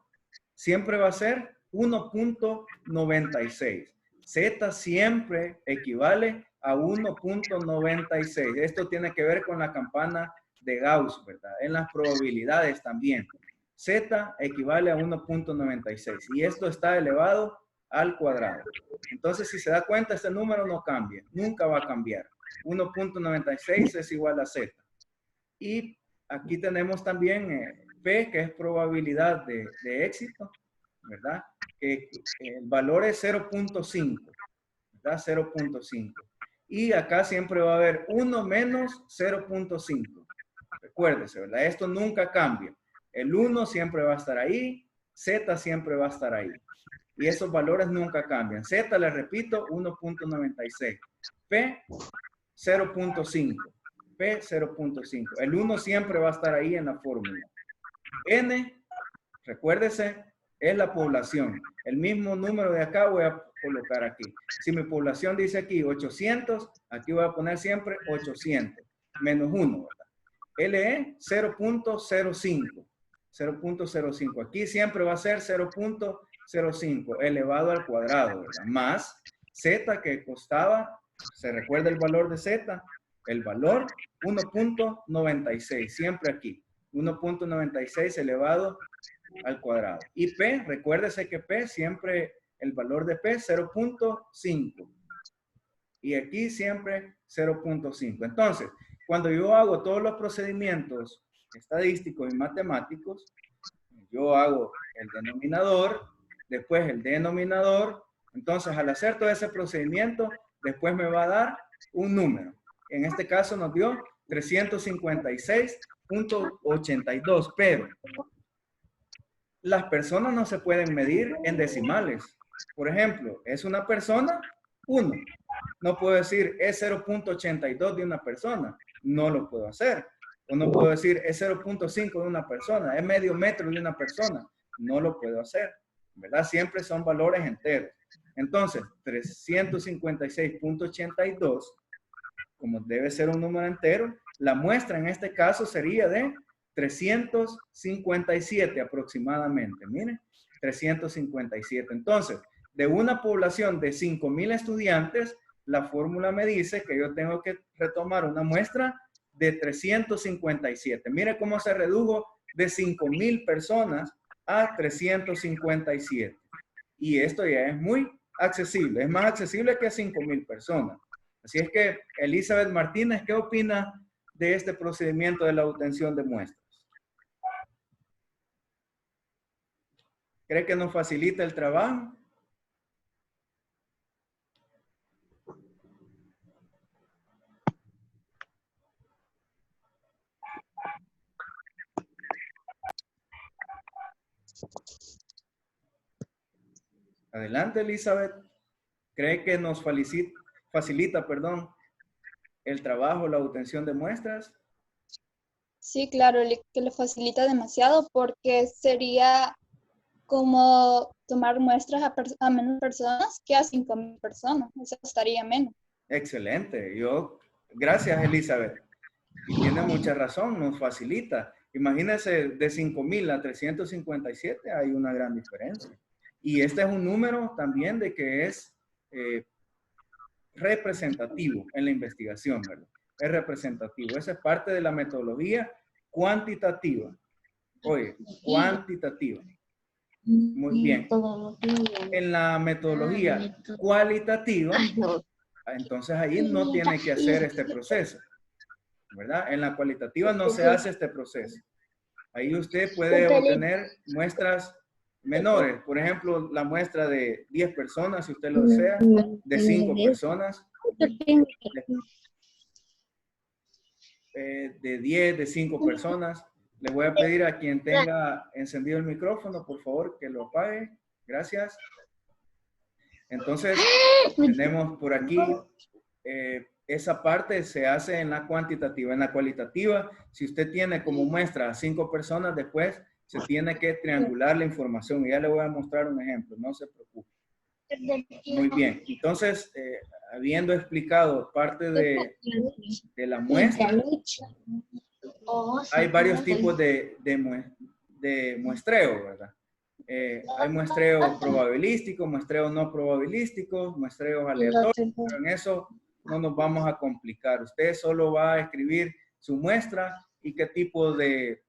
A: siempre va a ser 1.96. Z siempre equivale a 1.96. Esto tiene que ver con la campana de Gauss, ¿verdad? En las probabilidades también. Z equivale a 1.96 y esto está elevado al cuadrado. Entonces, si se da cuenta, este número no cambia, nunca va a cambiar. 1.96 es igual a Z. Y aquí tenemos también P, que es probabilidad de éxito, ¿verdad? Que el valor es 0.5, ¿verdad? 0.5. Y acá siempre va a haber 1 menos 0.5. Recuérdese, ¿verdad? Esto nunca cambia. El 1 siempre va a estar ahí, Z siempre va a estar ahí. Y esos valores nunca cambian. Z, les repito, 1.96. P, 0.5. P, 0.5. El 1 siempre va a estar ahí en la fórmula. N, recuérdese, es la población. El mismo número de acá voy a colocar aquí. Si mi población dice aquí 800, aquí voy a poner siempre 800. Menos 1, ¿verdad? LE, 0.05. 0.05. Aquí siempre va a ser 0.05 elevado al cuadrado, ¿verdad? Más Z, que costaba, ¿se recuerda el valor de Z? El valor 1.96, siempre aquí. 1.96 elevado al cuadrado. Y P, recuérdese que P siempre, el valor de P 0.5. Y aquí siempre 0.5. Entonces, cuando yo hago todos los procedimientos estadísticos y matemáticos, yo hago el denominador, después el denominador. Entonces, al hacer todo ese procedimiento, después me va a dar un número. En este caso nos dio 356.82, pero las personas no se pueden medir en decimales. Por ejemplo, es una persona, 1. No puedo decir es 0.82 de una persona. No lo puedo hacer. O no puedo decir es 0.5 de una persona. Es medio metro de una persona. No lo puedo hacer. ¿Verdad? Siempre son valores enteros. Entonces, 356.82, como debe ser un número entero, la muestra en este caso sería de 357 aproximadamente. Miren, 357. Entonces, de una población de 5,000 estudiantes, la fórmula me dice que yo tengo que retomar una muestra de 357. Mire cómo se redujo de 5,000 personas a 357. Y esto ya es muy accesible. Es más accesible que 5,000 personas. Así es que, Elizabeth Martínez, ¿qué opina de este procedimiento de la obtención de muestras? ¿Cree que nos facilita el trabajo? Adelante, Elizabeth. ¿Cree que nos facilita, el trabajo, la obtención de muestras?
C: Sí, claro, que le facilita demasiado porque sería como tomar muestras a menos personas que a 5,000 personas. Eso estaría menos.
A: Excelente. Gracias, Elizabeth. Y tiene mucha razón, nos facilita. Imagínense, de 5,000 a 357 hay una gran diferencia. Y este es un número también de que es representativo en la investigación, ¿verdad? Es representativo. Esa es parte de la metodología cuantitativa. Oye, cuantitativa. Muy bien. En la metodología cualitativa, entonces ahí no tiene que hacer este proceso, ¿verdad? En la cualitativa no se hace este proceso. Ahí usted puede obtener muestras menores. Por ejemplo, la muestra de 10 personas, si usted lo desea, de 5 personas, de 10, de 5 personas. Le voy a pedir a quien tenga encendido el micrófono, por favor, que lo apague. Gracias. Entonces, tenemos por aquí, esa parte se hace en la cuantitativa. En la cualitativa, si usted tiene como muestra a 5 personas, después se tiene que triangular la información. Y ya le voy a mostrar un ejemplo, no se preocupe. Muy bien, entonces, habiendo explicado parte de la muestra, hay varios tipos de muestreo, ¿verdad? Hay muestreo probabilístico, muestreo no probabilístico, muestreos aleatorios, pero en eso no nos vamos a complicar. Usted solo va a escribir su muestra y qué tipo de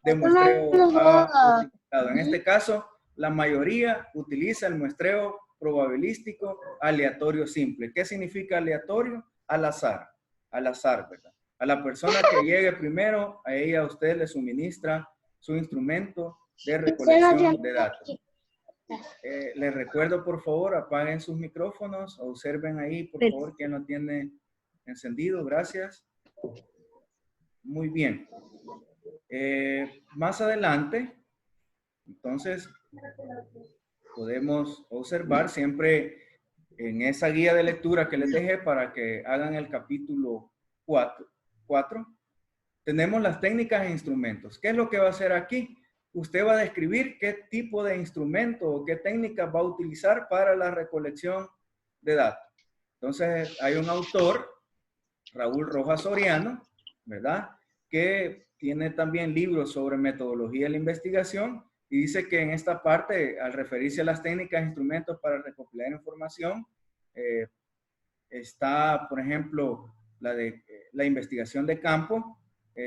A: muestreo ha utilizado. En este caso, la mayoría utiliza el muestreo probabilístico aleatorio simple. ¿Qué significa aleatorio? Al azar, ¿verdad? A la persona que llegue primero, a ella usted le suministra su instrumento de recolección de datos. Les recuerdo, por favor, apaguen sus micrófonos, observen ahí, por favor, quién lo tiene encendido. Gracias. Muy bien. Más adelante, entonces, podemos observar siempre en esa guía de lectura que les dejé para que hagan el capítulo 4, tenemos las técnicas e instrumentos. ¿Qué es lo que va a hacer aquí? Usted va a describir qué tipo de instrumento o qué técnica va a utilizar para la recolección de datos. Entonces, hay un autor, Raúl Rojas Soriano, ¿verdad? Que tiene también libros sobre metodología de la investigación y dice que en esta parte, al referirse a las técnicas e instrumentos para recopilar información, está, por ejemplo, la investigación de campo.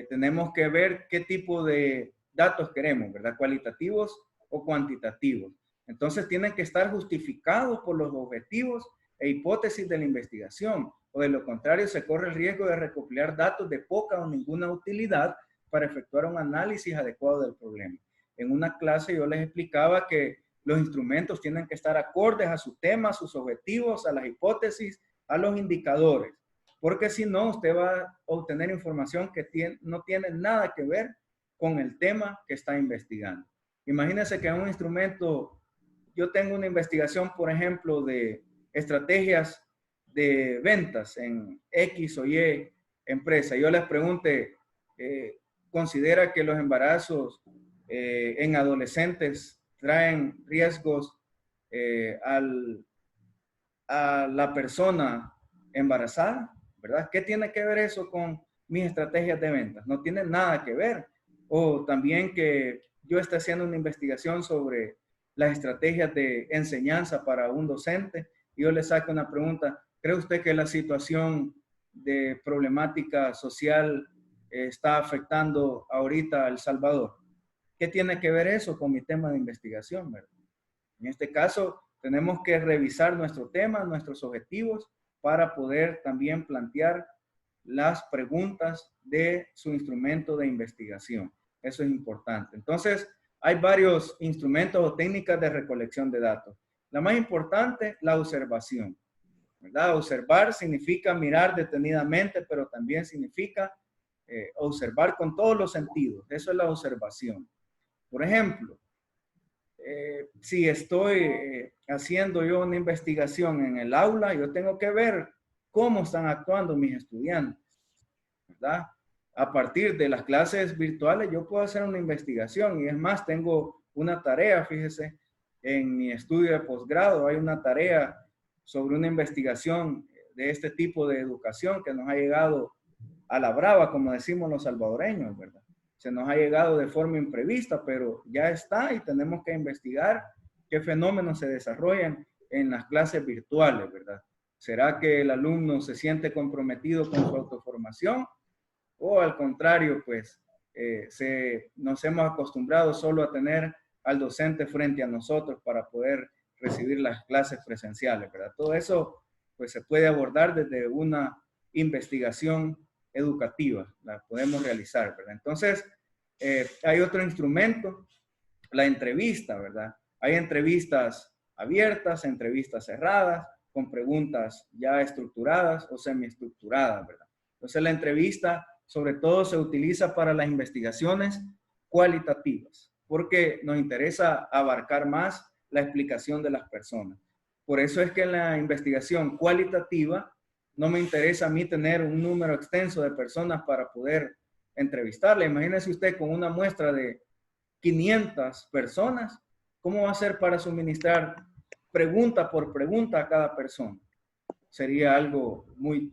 A: Tenemos que ver qué tipo de datos queremos, ¿verdad? Cualitativos o cuantitativos. Entonces, tienen que estar justificados por los objetivos e hipótesis de la investigación, o de lo contrario, se corre el riesgo de recopilar datos de poca o ninguna utilidad para efectuar un análisis adecuado del problema. En una clase yo les explicaba que los instrumentos tienen que estar acordes a su tema, a sus objetivos, a las hipótesis, a los indicadores, porque si no, usted va a obtener información que no tiene nada que ver con el tema que está investigando. Imagínense que en un instrumento, yo tengo una investigación, por ejemplo, de estrategias de ventas en X o Y empresa. Yo les pregunte, ¿considera que los embarazos en adolescentes traen riesgos a la persona embarazada? ¿Verdad? ¿Qué tiene que ver eso con mis estrategias de ventas? No tiene nada que ver. O también que yo esté haciendo una investigación sobre las estrategias de enseñanza para un docente y yo le saco una pregunta, ¿cree usted que la situación de problemática social está afectando ahorita a El Salvador? ¿Qué tiene que ver eso con mi tema de investigación, ¿verdad? En este caso, tenemos que revisar nuestro tema, nuestros objetivos, para poder también plantear las preguntas de su instrumento de investigación. Eso es importante. Entonces, hay varios instrumentos o técnicas de recolección de datos. La más importante, la observación, ¿verdad? Observar significa mirar detenidamente, pero también significa observar con todos los sentidos. Eso es la observación. Por ejemplo, si estoy haciendo yo una investigación en el aula, yo tengo que ver cómo están actuando mis estudiantes, ¿verdad? A partir de las clases virtuales yo puedo hacer una investigación y es más, tengo una tarea, fíjese, en mi estudio de posgrado hay una tarea sobre una investigación de este tipo de educación que nos ha llegado a la brava, como decimos los salvadoreños, ¿verdad? Se nos ha llegado de forma imprevista, pero ya está y tenemos que investigar qué fenómenos se desarrollan en las clases virtuales, ¿verdad? ¿Será que el alumno se siente comprometido con su autoformación? O al contrario, pues nos hemos acostumbrado solo a tener al docente frente a nosotros para poder recibir las clases presenciales, ¿verdad? Todo eso pues se puede abordar desde una investigación educativa, la podemos realizar, ¿verdad? Entonces, hay otro instrumento, la entrevista, ¿verdad? Hay entrevistas abiertas, entrevistas cerradas, con preguntas ya estructuradas o semiestructuradas, ¿verdad? Entonces, la entrevista sobre todo se utiliza para las investigaciones cualitativas, porque nos interesa abarcar más la explicación de las personas. Por eso es que en la investigación cualitativa no me interesa a mí tener un número extenso de personas para poder entrevistarle. Imagínese usted con una muestra de 500 personas, ¿cómo va a ser para suministrar pregunta por pregunta a cada persona? Sería algo muy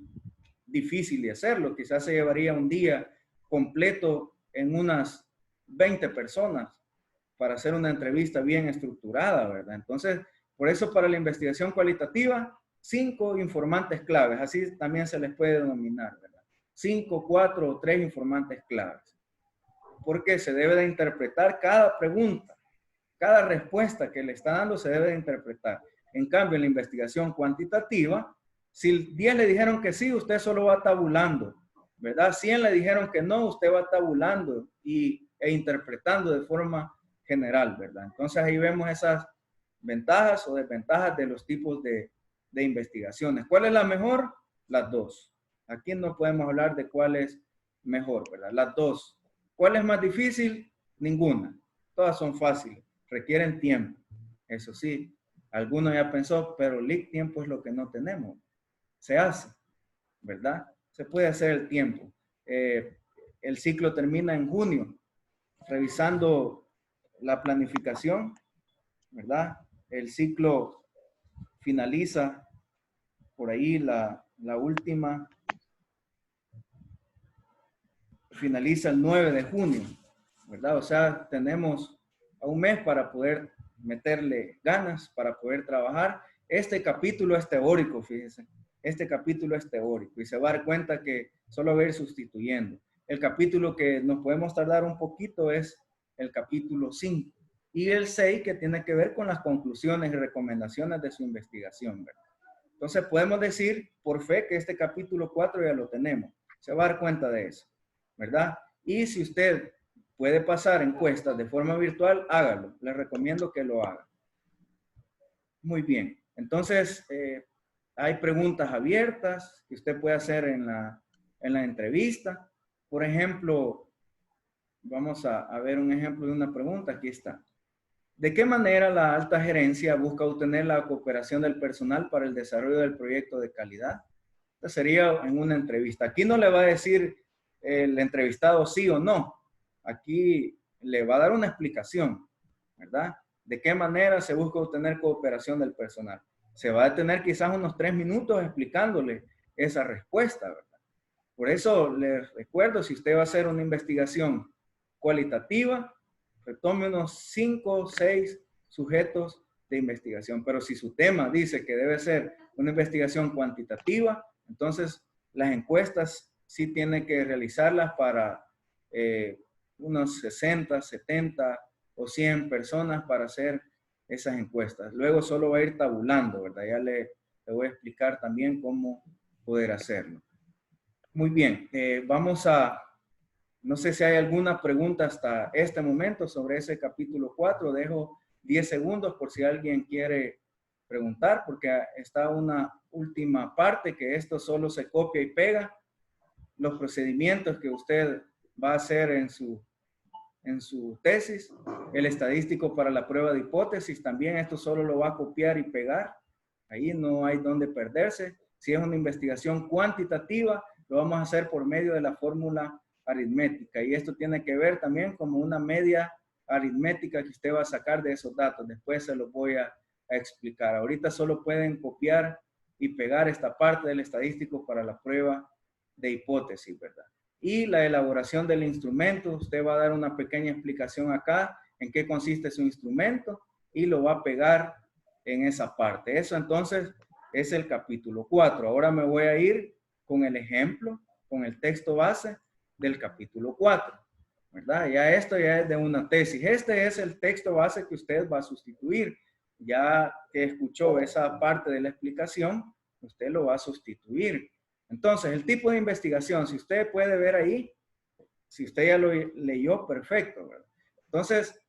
A: difícil de hacerlo. Quizás se llevaría un día completo en unas 20 personas para hacer una entrevista bien estructurada, ¿verdad? Entonces, por eso para la investigación cualitativa, 5 informantes claves, así también se les puede denominar, ¿verdad? 5, 4 o 3 informantes claves. Porque se debe de interpretar cada pregunta, cada respuesta que le está dando se debe de interpretar. En cambio, en la investigación cuantitativa, si 10 le dijeron que sí, usted solo va tabulando, ¿verdad? 100 le dijeron que no, usted va tabulando e interpretando de forma general, ¿verdad? Entonces ahí vemos esas ventajas o desventajas de los tipos de investigaciones. ¿Cuál es la mejor? Las dos. Aquí no podemos hablar de cuál es mejor, ¿verdad? Las dos. ¿Cuál es más difícil? Ninguna. Todas son fáciles. Requieren tiempo. Eso sí, alguno ya pensó, pero el tiempo es lo que no tenemos. Se hace, ¿verdad? Se puede hacer el tiempo. El ciclo termina en junio. Revisando la planificación, ¿verdad? El ciclo finaliza por ahí la última. Finaliza el 9 de junio, ¿verdad? O sea, tenemos un mes para poder meterle ganas, para poder trabajar. Este capítulo es teórico, fíjense. Este capítulo es teórico y se va a dar cuenta que solo va a ir sustituyendo. El capítulo que nos podemos tardar un poquito es el capítulo 5 y el 6 que tiene que ver con las conclusiones y recomendaciones de su investigación, ¿verdad? Entonces podemos decir por fe que este capítulo 4 ya lo tenemos. Se va a dar cuenta de eso, ¿verdad? Y si usted puede pasar encuestas de forma virtual, hágalo. Les recomiendo que lo haga. Muy bien. Entonces, hay preguntas abiertas que usted puede hacer en la entrevista. Por ejemplo, vamos a ver un ejemplo de una pregunta. Aquí está. ¿De qué manera la alta gerencia busca obtener la cooperación del personal para el desarrollo del proyecto de calidad? Esta sería en una entrevista. Aquí no le va a decir el entrevistado sí o no. Aquí le va a dar una explicación, ¿verdad? ¿De qué manera se busca obtener cooperación del personal? Se va a detener quizás unos 3 minutos explicándole esa respuesta, ¿verdad? Por eso les recuerdo, si usted va a hacer una investigación cualitativa, retome unos 5 o 6 sujetos de investigación. Pero si su tema dice que debe ser una investigación cuantitativa, entonces las encuestas sí tiene que realizarlas para unos 60, 70 o 100 personas para hacer esas encuestas. Luego solo va a ir tabulando, ¿verdad? Ya le voy a explicar también cómo poder hacerlo. Muy bien, vamos a, no sé si hay alguna pregunta hasta este momento sobre ese capítulo 4. Dejo 10 segundos por si alguien quiere preguntar, porque está una última parte que esto solo se copia y pega. Los procedimientos que usted va a hacer en su tesis, el estadístico para la prueba de hipótesis, también esto solo lo va a copiar y pegar. Ahí no hay donde perderse. Si es una investigación cuantitativa, lo vamos a hacer por medio de la fórmula aritmética. Y esto tiene que ver también como una media aritmética que usted va a sacar de esos datos. Después se los voy a explicar. Ahorita solo pueden copiar y pegar esta parte del estadístico para la prueba de hipótesis, ¿verdad? Y la elaboración del instrumento, usted va a dar una pequeña explicación acá en qué consiste su instrumento y lo va a pegar en esa parte. Eso entonces es el capítulo 4. Ahora me voy a ir con el ejemplo, con el texto base del capítulo 4, ¿verdad? Ya esto ya es de una tesis. Este es el texto base que usted va a sustituir. Ya que escuchó esa parte de la explicación, usted lo va a sustituir. Entonces, el tipo de investigación, si usted puede ver ahí, si usted ya lo leyó, perfecto, ¿verdad? Entonces,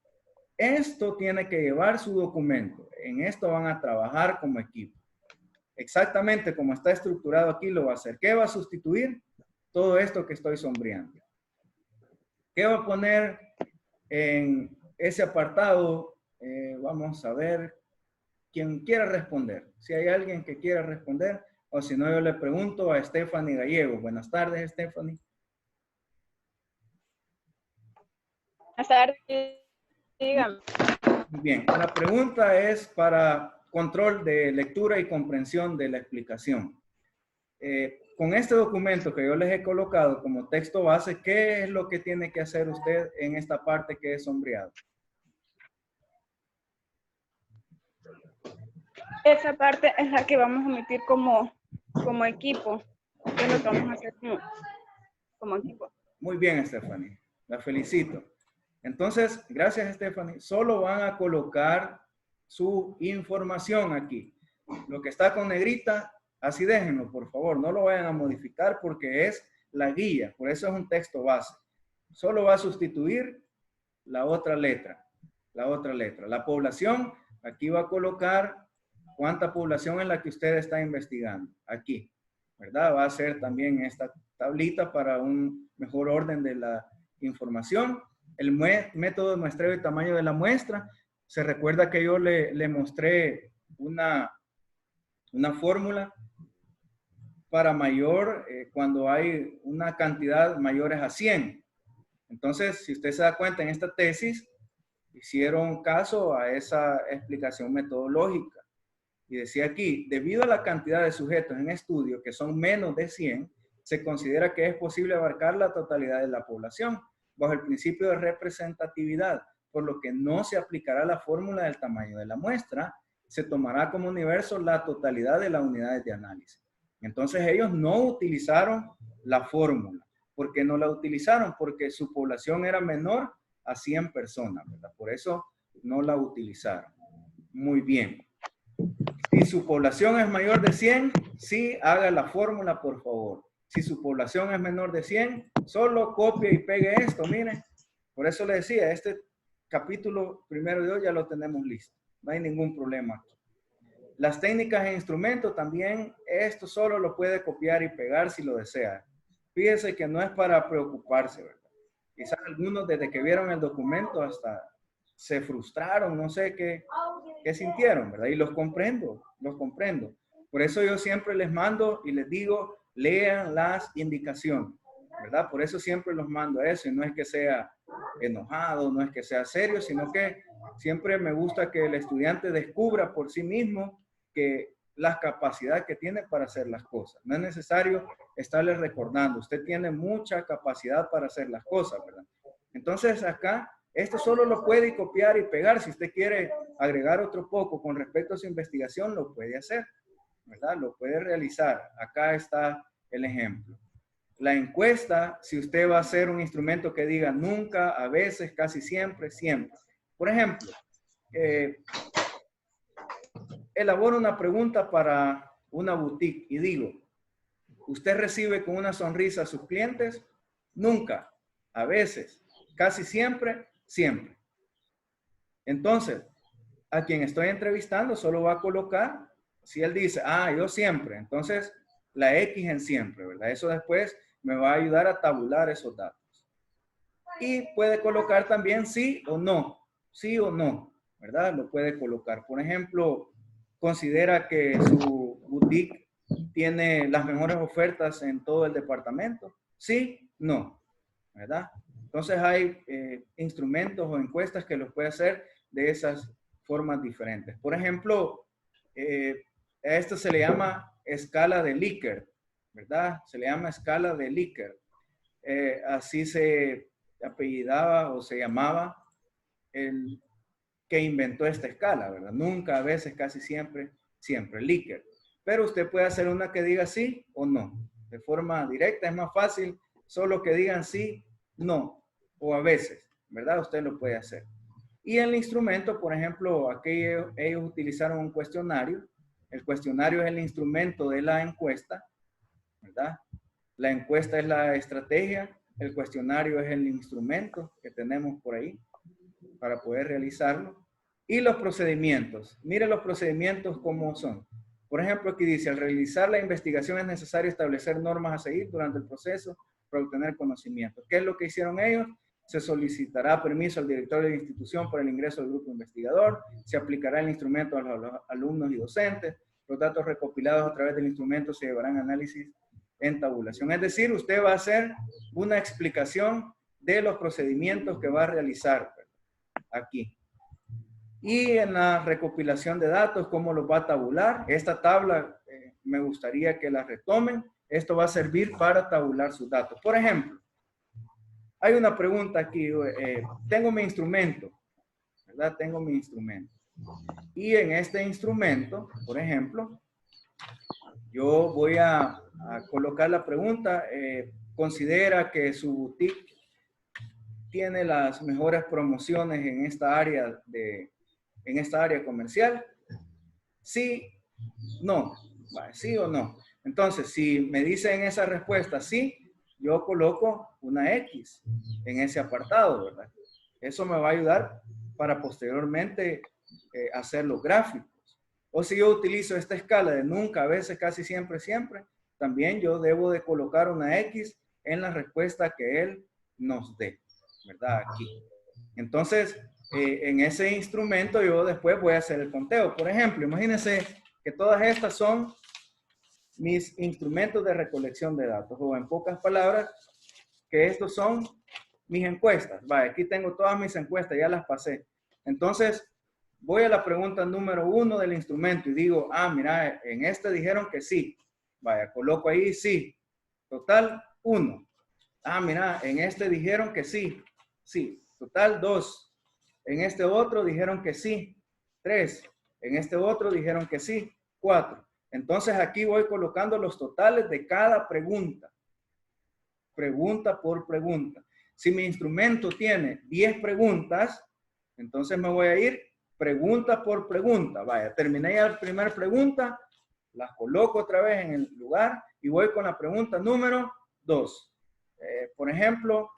A: esto tiene que llevar su documento. En esto van a trabajar como equipo. Exactamente como está estructurado aquí lo va a hacer. ¿Qué va a sustituir? Todo esto que estoy sombreando. ¿Qué va a poner en ese apartado? Vamos a ver. quien quiera responder. Si hay alguien que quiera responder, o si no, yo le pregunto a Stephanie Gallego. Buenas tardes, Stephanie.
D: Buenas tardes, dígame.
A: Bien, la pregunta es para control de lectura y comprensión de la explicación. Con este documento que yo les he colocado como texto base, ¿qué es lo que tiene que hacer usted en esta parte que es sombreado?
D: Esa parte es la que vamos a emitir como equipo. ¿Qué es lo que vamos a hacer como equipo?
A: Muy bien, Stephanie. La felicito. Entonces, gracias, Stephanie. Solo van a colocar su información aquí. Lo que está con negrita, así déjenlo, por favor. No lo vayan a modificar porque es la guía. Por eso es un texto base. Solo va a sustituir la otra letra. La otra letra. La población, aquí va a colocar cuánta población es la que usted está investigando. Aquí, ¿verdad? Va a ser también esta tablita para un mejor orden de la información. El método de muestreo y tamaño de la muestra. Se recuerda que yo le mostré una fórmula para mayor cuando hay una cantidad mayores a 100. Entonces, si usted se da cuenta en esta tesis, hicieron caso a esa explicación metodológica. Y decía aquí, debido a la cantidad de sujetos en estudio, que son menos de 100, se considera que es posible abarcar la totalidad de la población, bajo el principio de representatividad, por lo que no se aplicará la fórmula del tamaño de la muestra, se tomará como universo la totalidad de las unidades de análisis. Entonces ellos no utilizaron la fórmula. ¿Por qué no la utilizaron? Porque su población era menor a 100 personas, ¿verdad? Por eso no la utilizaron. Muy bien. Si su población es mayor de 100, sí haga la fórmula, por favor. Si su población es menor de 100, solo copie y pegue esto, miren. Por eso le decía, este capítulo primero de hoy ya lo tenemos listo. No hay ningún problema aquí. Las técnicas e instrumentos también, esto solo lo puede copiar y pegar si lo desea. Fíjense que no es para preocuparse, ¿verdad? Quizás algunos desde que vieron el documento hasta se frustraron, no sé qué sintieron, ¿verdad? Y los comprendo. Por eso yo siempre les mando y les digo, lean las indicaciones, ¿verdad? Por eso siempre los mando a eso, y no es que sea enojado, no es que sea serio, sino que siempre me gusta que el estudiante descubra por sí mismo que la capacidad que tiene para hacer las cosas. No es necesario estarle recordando, usted tiene mucha capacidad para hacer las cosas, ¿verdad? Entonces acá, esto solo lo puede copiar y pegar. Si usted quiere agregar otro poco con respecto a su investigación, lo puede hacer, ¿verdad? Lo puede realizar. Acá está el ejemplo. La encuesta, si usted va a hacer un instrumento que diga nunca, a veces, casi siempre, siempre. Por ejemplo, elaboro una pregunta para una boutique y digo, ¿usted recibe con una sonrisa a sus clientes? Nunca, a veces, casi siempre, siempre. Entonces, a quien estoy entrevistando solo va a colocar, si él dice, yo siempre, entonces la X en siempre, ¿verdad? Eso después me va a ayudar a tabular esos datos. Y puede colocar también sí o no, ¿verdad? Lo puede colocar. Por ejemplo, considera que su boutique tiene las mejores ofertas en todo el departamento. Sí, no, ¿verdad? Entonces hay instrumentos o encuestas que los puede hacer de esas formas diferentes. Por ejemplo, a esto se le llama escala de Likert, ¿verdad? Se le llama escala de Likert. Así se apellidaba o se llamaba el que inventó esta escala, ¿verdad? Nunca, a veces, casi siempre, siempre, Likert. Pero usted puede hacer una que diga sí o no. De forma directa es más fácil, solo que digan sí, no, o a veces, ¿verdad? Usted lo puede hacer. Y el instrumento, por ejemplo, aquí ellos utilizaron un cuestionario. El cuestionario es el instrumento de la encuesta, ¿verdad? La encuesta es la estrategia, el cuestionario es el instrumento que tenemos por ahí para poder realizarlo. Y los procedimientos. Mire los procedimientos cómo son. Por ejemplo, aquí dice, al realizar la investigación es necesario establecer normas a seguir durante el proceso para obtener conocimiento. ¿Qué es lo que hicieron ellos? se solicitará permiso al director de la institución para el ingreso del grupo investigador, se aplicará el instrumento a los alumnos y docentes, los datos recopilados a través del instrumento se llevarán a análisis en tabulación. Es decir, usted va a hacer una explicación de los procedimientos que va a realizar aquí. Y en la recopilación de datos, cómo los va a tabular. Esta tabla me gustaría que la retomen. Esto va a servir para tabular sus datos. Por ejemplo, hay una pregunta aquí. Tengo mi instrumento, ¿verdad? Tengo mi instrumento. Y en este instrumento, por ejemplo, yo voy a colocar la pregunta. Considera que su boutique tiene las mejores promociones en esta área comercial. Sí, no. Sí o no. Entonces, si me dicen esa respuesta sí, yo coloco una X en ese apartado, ¿verdad? Eso me va a ayudar para posteriormente hacer los gráficos. O si yo utilizo esta escala de nunca, a veces, casi siempre, siempre, también yo debo de colocar una X en la respuesta que él nos dé, ¿verdad? Aquí. Entonces, en ese instrumento yo después voy a hacer el conteo. Por ejemplo, imagínense que todas estas son mis instrumentos de recolección de datos, o en pocas palabras, que estos son mis encuestas. Vaya, aquí tengo todas mis encuestas, ya las pasé. Entonces, voy a la pregunta número 1 del instrumento y digo, mira, en este dijeron que sí. Vaya, coloco ahí sí. Total, 1. Mira, en este dijeron que sí. Sí. Total, 2. En este otro dijeron que sí. 3. En este otro dijeron que sí. 4. Entonces aquí voy colocando los totales de cada pregunta. Pregunta por pregunta. Si mi instrumento tiene 10 preguntas, entonces me voy a ir pregunta por pregunta. Vaya, terminé ya la primera pregunta, las coloco otra vez en el lugar y voy con la pregunta número 2. Por ejemplo,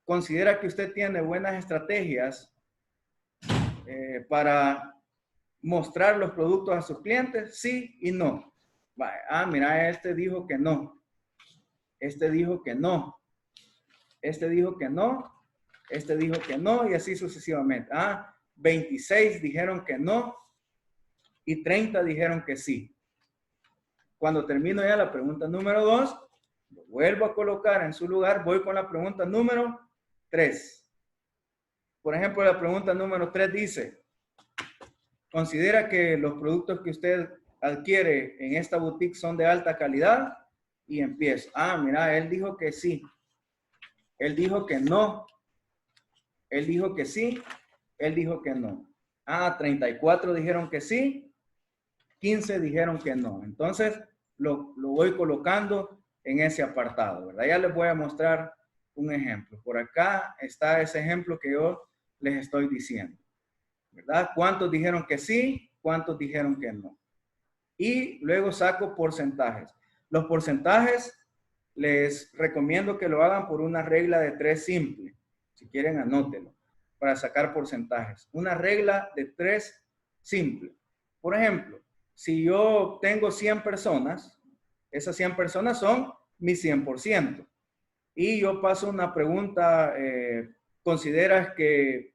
A: considera que usted tiene buenas estrategias para mostrar los productos a sus clientes, sí y no. Vaya, mira, este dijo que no. Este dijo que no. Este dijo que no. Este dijo que no y así sucesivamente. 26 dijeron que no y 30 dijeron que sí. Cuando termino ya la pregunta número 2, lo vuelvo a colocar en su lugar, voy con la pregunta número 3. Por ejemplo, la pregunta número 3 dice, ¿considera que los productos que usted adquiere en esta boutique son de alta calidad? Y empiezo. Mira, él dijo que sí. Él dijo que no. Él dijo que sí. Él dijo que no. 34 dijeron que sí. 15 dijeron que no. Entonces, lo voy colocando en ese apartado, ¿verdad? Ya les voy a mostrar un ejemplo. Por acá está ese ejemplo que yo les estoy diciendo, ¿verdad? ¿Cuántos dijeron que sí? ¿Cuántos dijeron que no? Y luego saco porcentajes. Los porcentajes les recomiendo que lo hagan por una regla de 3 simple. Si quieren, anótenlo para sacar porcentajes. Una regla de 3 simple. Por ejemplo, si yo tengo 100 personas, esas 100 personas son mi 100%. Y yo paso una pregunta, ¿consideras que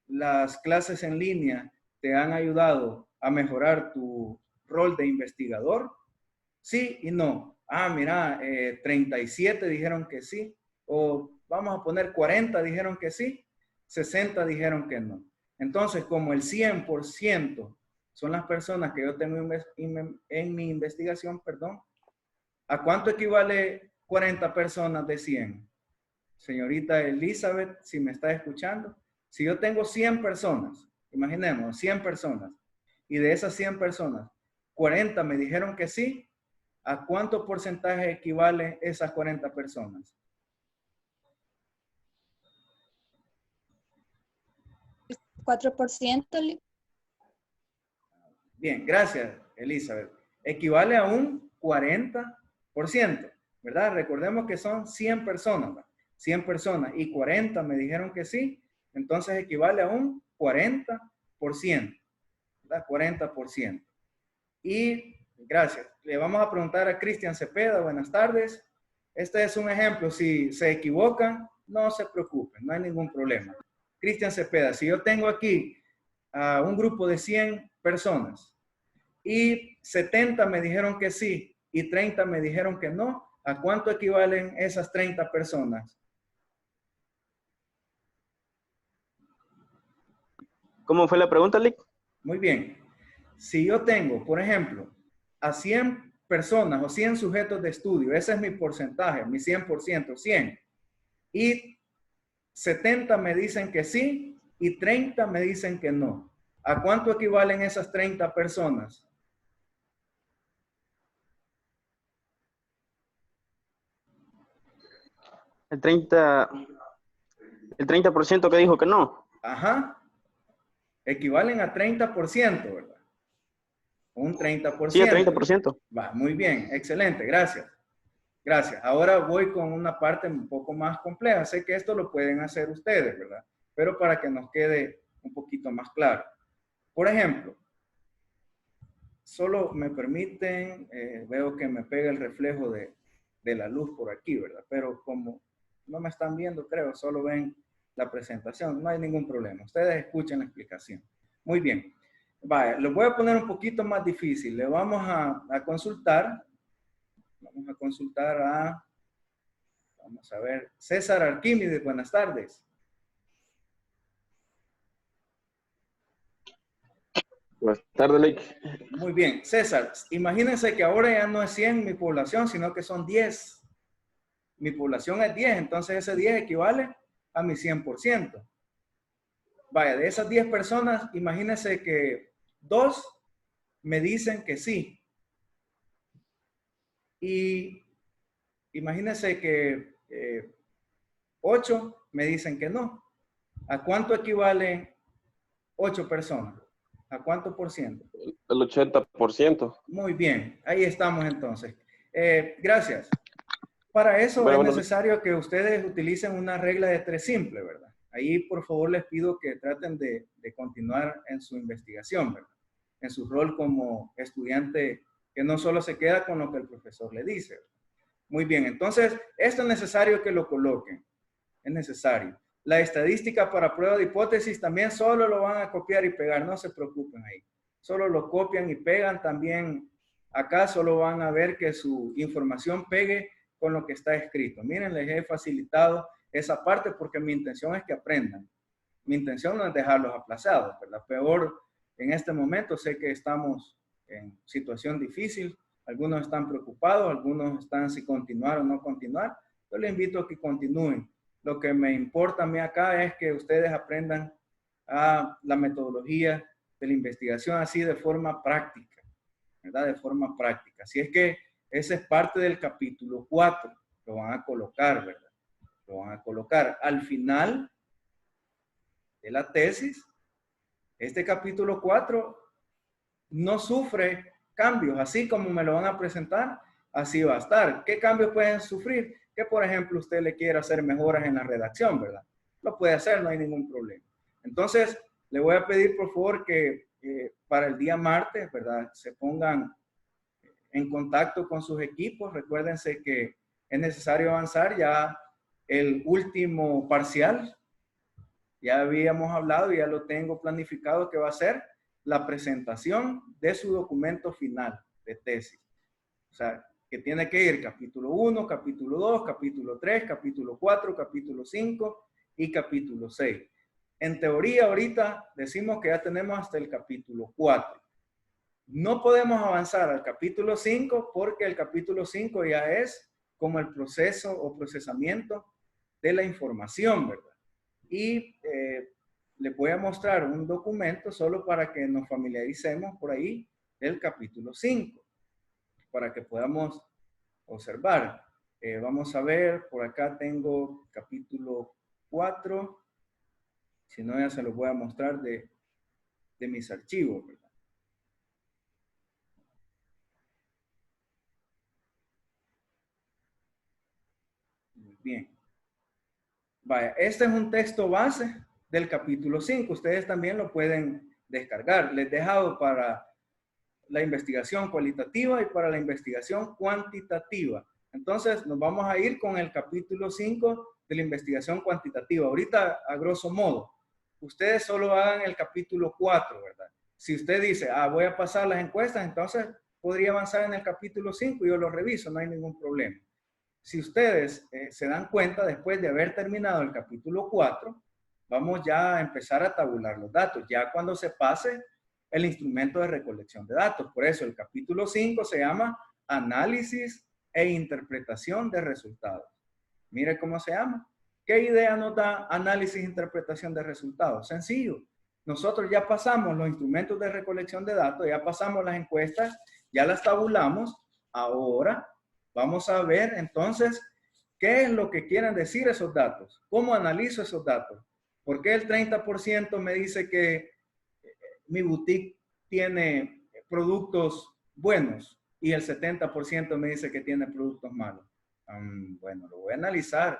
A: las clases en línea te han ayudado a mejorar tu rol de investigador? Sí y no. Mira, 37 dijeron que sí, o vamos a poner 40 dijeron que sí, 60 dijeron que no. Entonces, como el 100% son las personas que yo tengo en mi investigación, perdón, ¿a cuánto equivale 40 personas de 100? Señorita Elizabeth, si me está escuchando, si yo tengo 100 personas, imaginemos, 100 personas, y de esas 100 personas, 40 me dijeron que sí, ¿a cuánto porcentaje equivale esas 40 personas?
C: ¿4%?
A: Bien, gracias, Elizabeth. Equivale a un 40%, ¿verdad? Recordemos que son 100 personas, ¿verdad? 100 personas y 40 me dijeron que sí, entonces equivale a un 40%, ¿verdad? 40%. Y gracias. Le vamos a preguntar a Cristian Cepeda. Buenas tardes. Este es un ejemplo. Si se equivocan, no se preocupen, no hay ningún problema. Cristian Cepeda, si yo tengo aquí a un grupo de 100 personas y 70 me dijeron que sí y 30 me dijeron que no, ¿a cuánto equivalen esas 30 personas?
E: ¿Cómo fue la pregunta, Lick?
A: Muy bien. Si yo tengo, por ejemplo, a 100 personas o 100 sujetos de estudio, ese es mi porcentaje, mi 100%, 100. Y 70 me dicen que sí y 30 me dicen que no. ¿A cuánto equivalen esas 30 personas?
E: El 30% que dijo que no.
A: Ajá. Equivalen a 30%, ¿verdad? Un 30%.
E: Sí, a 30%.
A: Va, muy bien, excelente, gracias. Gracias. Ahora voy con una parte un poco más compleja. Sé que esto lo pueden hacer ustedes, ¿verdad? Pero para que nos quede un poquito más claro. Por ejemplo, solo me permiten, veo que me pega el reflejo de la luz por aquí, ¿verdad? Pero como no me están viendo, creo, solo ven la presentación, no hay ningún problema. Ustedes escuchen la explicación. Muy bien. Vaya, lo voy a poner un poquito más difícil. Le vamos a consultar. Vamos a consultar a, vamos a ver, César Arquímedes, buenas tardes.
E: Buenas tardes, Lick.
A: Muy bien, César, imagínense que ahora ya no es 100 mi población, sino que son 10. Mi población es 10, entonces ese 10 equivale a mi 100%. Vaya, de esas 10 personas, imagínense que 2 me dicen que sí. Y imagínense que 8 me dicen que no. ¿A cuánto equivalen 8 personas? ¿A cuánto por ciento?
E: El 80%.
A: Muy bien, ahí estamos entonces. Gracias. Para eso
E: Bueno,
A: es necesario que ustedes utilicen una regla de 3 simple, ¿verdad? Ahí por favor les pido que traten de continuar en su investigación, ¿verdad? En su rol como estudiante que no solo se queda con lo que el profesor le dice. Muy bien, entonces esto es necesario que lo coloquen. Es necesario. La estadística para prueba de hipótesis también solo lo van a copiar y pegar, no se preocupen ahí. Solo lo copian y pegan también. Acá solo van a ver que su información pegue con lo que está escrito. Miren, les he facilitado esa parte porque mi intención es que aprendan. Mi intención no es dejarlos aplazados, ¿verdad? Peor en este momento, sé que estamos en situación difícil, algunos están preocupados, algunos están si continuar o no continuar. Yo les invito a que continúen. Lo que me importa a mí acá es que ustedes aprendan a la metodología de la investigación así de forma práctica, ¿verdad? De forma práctica. Así es que ese es parte del capítulo 4. Lo van a colocar, ¿verdad? Lo van a colocar al final de la tesis. Este capítulo 4 no sufre cambios. Así como me lo van a presentar, así va a estar. ¿Qué cambios pueden sufrir? Que, por ejemplo, usted le quiera hacer mejoras en la redacción, ¿verdad? Lo puede hacer, no hay ningún problema. Entonces, le voy a pedir, por favor, que para el día martes, ¿verdad? Se pongan en contacto con sus equipos. Recuérdense que es necesario avanzar ya el último parcial. Ya habíamos hablado y ya lo tengo planificado que va a ser la presentación de su documento final de tesis. O sea, que tiene que ir capítulo 1, capítulo 2, capítulo 3, capítulo 4, capítulo 5 y capítulo 6. En teoría, ahorita decimos que ya tenemos hasta el capítulo 4. No podemos avanzar al capítulo 5 porque el capítulo 5 ya es como el proceso o procesamiento de la información, ¿verdad? Y les voy a mostrar un documento solo para que nos familiaricemos por ahí del capítulo 5. Para que podamos observar. Vamos a ver, por acá tengo capítulo 4. Si no, ya se los voy a mostrar de mis archivos, ¿verdad? Muy bien. Vaya, este es un texto base del capítulo 5. Ustedes también lo pueden descargar. Les he dejado para la investigación cualitativa y para la investigación cuantitativa. Entonces, nos vamos a ir con el capítulo 5 de la investigación cuantitativa. Ahorita, a grosso modo, ustedes solo hagan el capítulo 4, ¿verdad? Si usted dice, voy a pasar las encuestas, entonces podría avanzar en el capítulo 5 y yo lo reviso, no hay ningún problema. Si ustedes se dan cuenta, después de haber terminado el capítulo 4, vamos ya a empezar a tabular los datos, ya cuando se pase el instrumento de recolección de datos. Por eso el capítulo 5 se llama Análisis e Interpretación de Resultados. Mire cómo se llama. ¿Qué idea nos da análisis e interpretación de resultados? Sencillo. Nosotros ya pasamos los instrumentos de recolección de datos, ya pasamos las encuestas, ya las tabulamos. Ahora vamos a ver entonces qué es lo que quieren decir esos datos. ¿Cómo analizo esos datos? ¿Por qué el 30% me dice que mi boutique tiene productos buenos y el 70% me dice que tiene productos malos? Bueno, lo voy a analizar.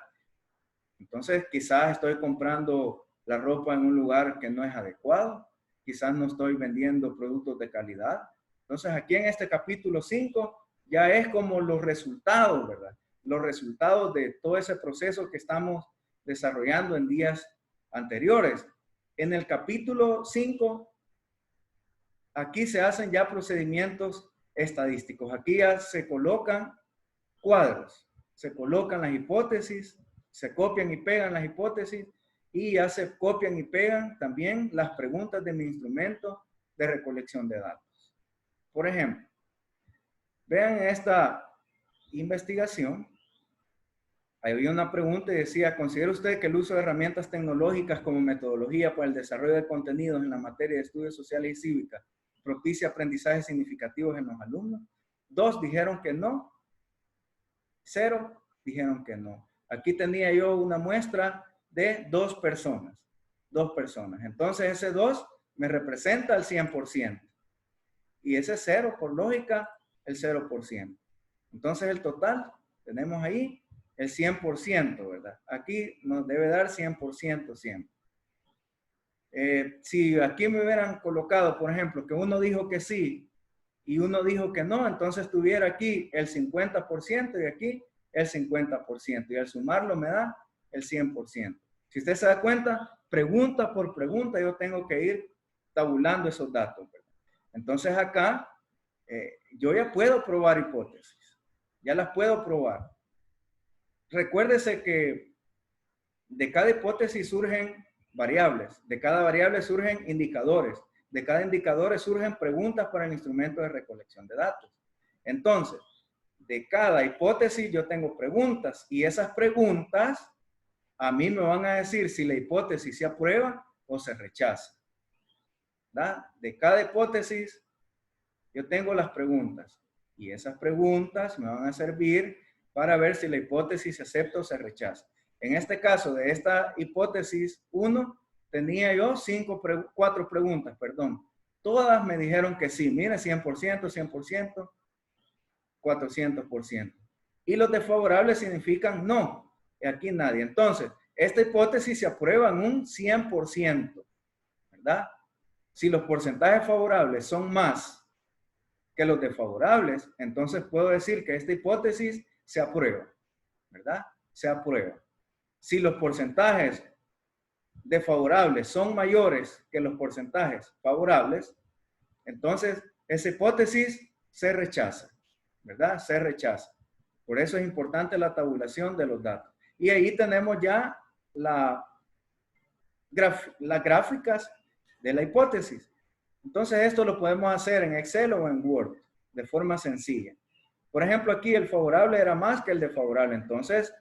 A: Entonces, quizás estoy comprando la ropa en un lugar que no es adecuado. Quizás no estoy vendiendo productos de calidad. Entonces, aquí en este capítulo 5 ya es como los resultados, ¿verdad? Los resultados de todo ese proceso que estamos desarrollando en días anteriores. En el capítulo 5, aquí se hacen ya procedimientos estadísticos. Aquí ya se colocan cuadros, se colocan las hipótesis, se copian y pegan las hipótesis y ya se copian y pegan también las preguntas de mi instrumento de recolección de datos. Por ejemplo, vean esta investigación. Ahí había una pregunta y decía, ¿considera usted que el uso de herramientas tecnológicas como metodología para el desarrollo de contenidos en la materia de estudios sociales y cívicas propicia aprendizajes significativos en los alumnos? 2 dijeron que no. 0 dijeron que no. Aquí tenía yo una muestra de 2 personas. 2 personas. Entonces ese 2 me representa el 100%. Y ese 0, por lógica, el 0%. Entonces el total, tenemos ahí el 100%, ¿verdad? Aquí nos debe dar 100% siempre. Si aquí me hubieran colocado, por ejemplo, que uno dijo que sí y uno dijo que no, entonces tuviera aquí el 50% y aquí el 50%. Y al sumarlo me da el 100%. Si usted se da cuenta, pregunta por pregunta, yo tengo que ir tabulando esos datos, ¿verdad? Entonces acá, yo ya puedo probar hipótesis. Ya las puedo probar. Recuérdese que de cada hipótesis surgen variables, de cada variable surgen indicadores, de cada indicador surgen preguntas para el instrumento de recolección de datos. Entonces, de cada hipótesis yo tengo preguntas y esas preguntas a mí me van a decir si la hipótesis se aprueba o se rechaza. ¿Verdad? De cada hipótesis yo tengo las preguntas y esas preguntas me van a servir para ver si la hipótesis se acepta o se rechaza. En este caso, de esta hipótesis 1, tenía yo 4 preguntas, perdón. Todas me dijeron que sí. Mire, 100%, 100%, 400%. Y los desfavorables significan no. Aquí nadie. Entonces, esta hipótesis se aprueba en un 100%, ¿verdad? Si los porcentajes favorables son más que los desfavorables, entonces puedo decir que esta hipótesis se aprueba, ¿verdad? Se aprueba. Si los porcentajes desfavorables son mayores que los porcentajes favorables, entonces esa hipótesis se rechaza, ¿verdad? Se rechaza. Por eso es importante la tabulación de los datos. Y ahí tenemos ya las gráficas de la hipótesis. Entonces esto lo podemos hacer en Excel o en Word de forma sencilla. Por ejemplo, aquí el favorable era más que el desfavorable. Entonces,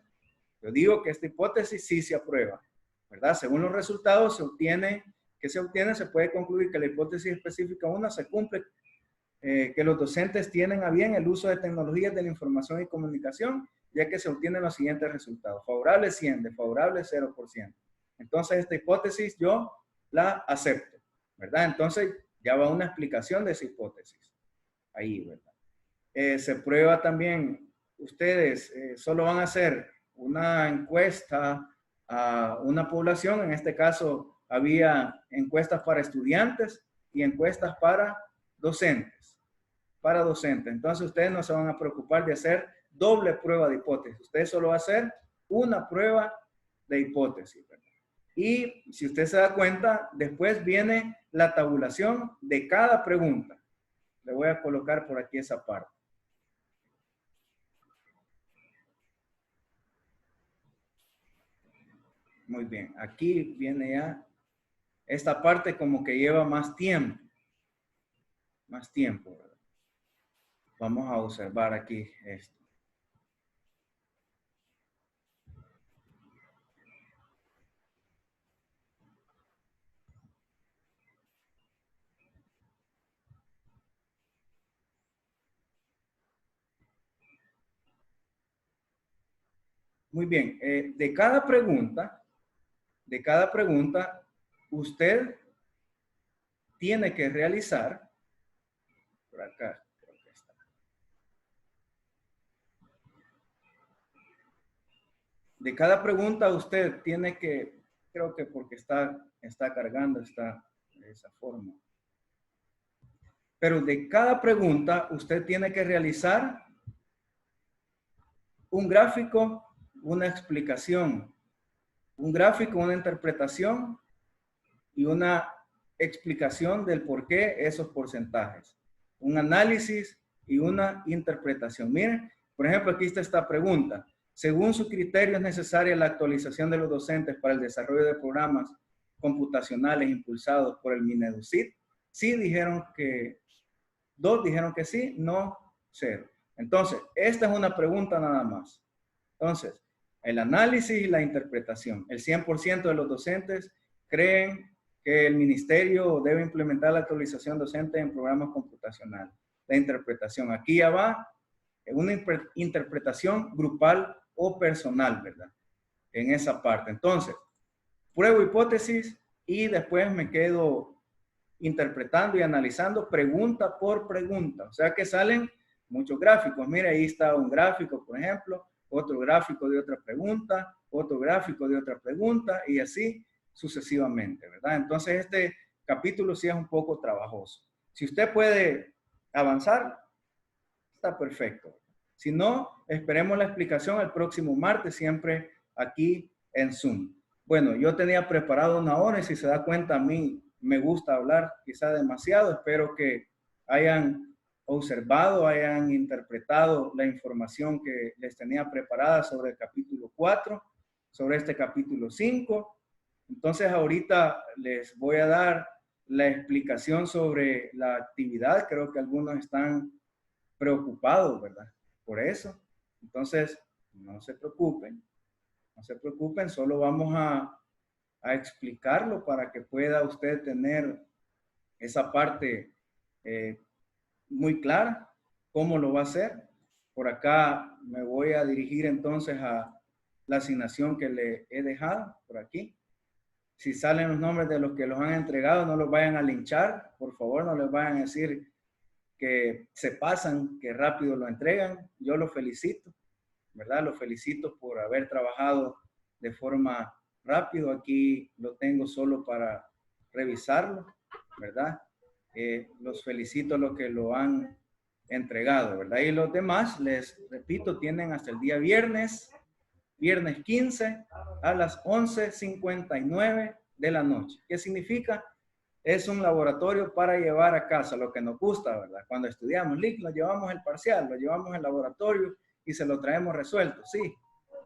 A: yo digo que esta hipótesis sí se aprueba, ¿verdad? Según los resultados se puede concluir que la hipótesis específica 1 se cumple, que los docentes tienen a bien el uso de tecnologías de la información y comunicación, ya que se obtienen los siguientes resultados. Favorable 100, desfavorable 0%. Entonces, esta hipótesis yo la acepto, ¿verdad? Entonces, ya va una explicación de esa hipótesis. Ahí, ¿verdad? Se prueba también, ustedes solo van a hacer una encuesta a una población. En este caso, había encuestas para estudiantes y encuestas para docentes. Para docentes. Entonces, ustedes no se van a preocupar de hacer doble prueba de hipótesis. Ustedes solo van a hacer una prueba de hipótesis, ¿verdad? Y si usted se da cuenta, después viene la tabulación de cada pregunta. Le voy a colocar por aquí esa parte. Muy bien, aquí viene ya esta parte como que lleva más tiempo. Más tiempo, ¿verdad? Vamos a observar aquí esto. Muy bien, de cada pregunta, usted tiene que realizar, por acá, creo que está. De cada pregunta usted tiene que, creo que porque está cargando, está de esa forma. Pero de cada pregunta usted tiene que realizar un gráfico, una explicación, un gráfico, una interpretación y una explicación del por qué esos porcentajes. Un análisis y una interpretación. Miren, por ejemplo, aquí está esta pregunta. Según su criterio, ¿es necesaria la actualización de los docentes para el desarrollo de programas computacionales impulsados por el Mineducit? Sí dijeron que, 2 dijeron que sí, no 0. Entonces, esta es una pregunta nada más. Entonces, el análisis y la interpretación. El 100% de los docentes creen que el ministerio debe implementar la actualización docente en programas computacionales. La interpretación. Aquí ya va una interpretación grupal o personal, ¿verdad? En esa parte. Entonces, pruebo hipótesis y después me quedo interpretando y analizando pregunta por pregunta. O sea que salen muchos gráficos. Mire, ahí está un gráfico, por ejemplo, otro gráfico de otra pregunta, otro gráfico de otra pregunta y así sucesivamente, ¿verdad? Entonces este capítulo sí es un poco trabajoso. Si usted puede avanzar, está perfecto. Si no, esperemos la explicación el próximo martes, siempre aquí en Zoom. Bueno, yo tenía preparado 1 hora y si se da cuenta, a mí me gusta hablar quizá demasiado. Espero que hayan observado, hayan interpretado la información que les tenía preparada sobre el capítulo 4, sobre este capítulo 5. Entonces ahorita les voy a dar la explicación sobre la actividad. Creo que algunos están preocupados, ¿verdad? Por eso. Entonces, no se preocupen. No se preocupen, solo vamos a explicarlo para que pueda usted tener esa parte muy clara, cómo lo va a hacer. Por acá me voy a dirigir entonces a la asignación que le he dejado por aquí. Si salen los nombres de los que los han entregado, no los vayan a linchar. Por favor, no les vayan a decir que se pasan, que rápido lo entregan. Yo los felicito, ¿verdad? Los felicito por haber trabajado de forma rápido. Aquí lo tengo solo para revisarlo, ¿verdad? Los felicito a los que lo han entregado, ¿verdad? Y los demás, les repito, tienen hasta el día viernes 15 a las 11:59 de la noche. ¿Qué significa? Es un laboratorio para llevar a casa, lo que nos gusta, ¿verdad? Cuando estudiamos LIC, nos llevamos el parcial, lo llevamos al laboratorio y se lo traemos resuelto. Sí,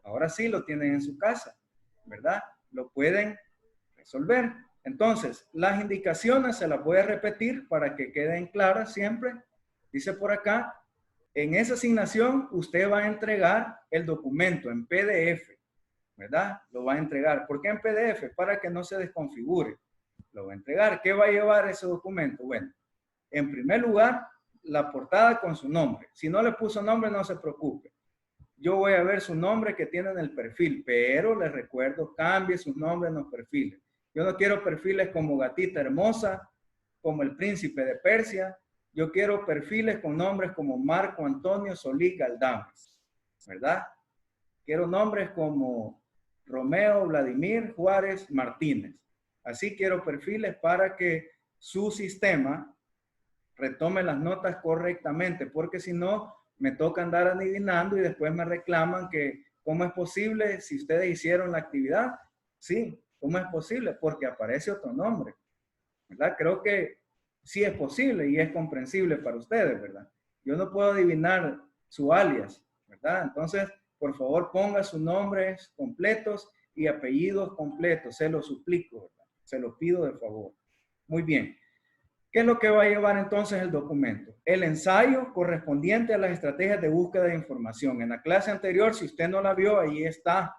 A: ahora sí lo tienen en su casa, ¿verdad? Lo pueden resolver. Entonces, las indicaciones se las voy a repetir para que queden claras siempre. Dice por acá, en esa asignación usted va a entregar el documento en PDF, ¿verdad? Lo va a entregar. ¿Por qué en PDF? Para que no se desconfigure. Lo va a entregar. ¿Qué va a llevar ese documento? Bueno, en primer lugar, la portada con su nombre. Si no le puso nombre, no se preocupe. Yo voy a ver su nombre que tiene en el perfil, pero les recuerdo, cambie sus nombres en los perfiles. Yo no quiero perfiles como Gatita Hermosa, como el Príncipe de Persia. Yo quiero perfiles con nombres como Marco Antonio Solís Galdames, ¿verdad? Quiero nombres como Romeo Vladimir Juárez Martínez. Así quiero perfiles para que su sistema retome las notas correctamente, porque si no, me toca andar adivinando y después me reclaman que ¿Cómo es posible si ustedes hicieron la actividad? Sí, ¿cómo es posible? Porque aparece otro nombre, ¿verdad? Creo que sí es posible y es comprensible para ustedes, ¿verdad? Yo no puedo adivinar su alias, ¿verdad? Entonces, por favor, ponga sus nombres completos y apellidos completos, se lo suplico, ¿verdad? Se lo pido de favor. Muy bien. ¿Qué es lo que va a llevar entonces el documento? El ensayo correspondiente a las estrategias de búsqueda de información. En la clase anterior, si usted no la vio, ahí está.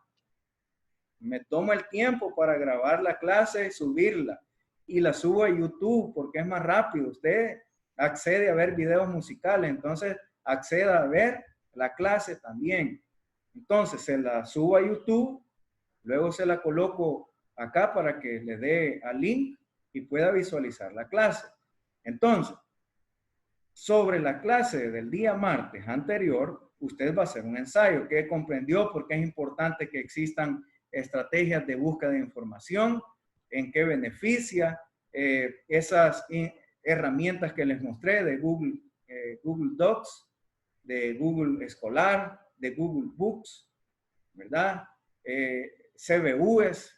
A: Me tomo el tiempo para grabar la clase, subirla y la subo a YouTube porque es más rápido. Usted accede a ver videos musicales, entonces acceda a ver la clase también. Entonces se la subo a YouTube, luego se la coloco acá para que le dé al link y pueda visualizar la clase. Entonces, sobre la clase del día martes anterior, usted va a hacer un ensayo que comprendió por qué es importante que existan estrategias de búsqueda de información, en qué beneficia esas herramientas que les mostré de Google, Google Docs, de Google Escolar, de Google Books, ¿verdad? CBUs,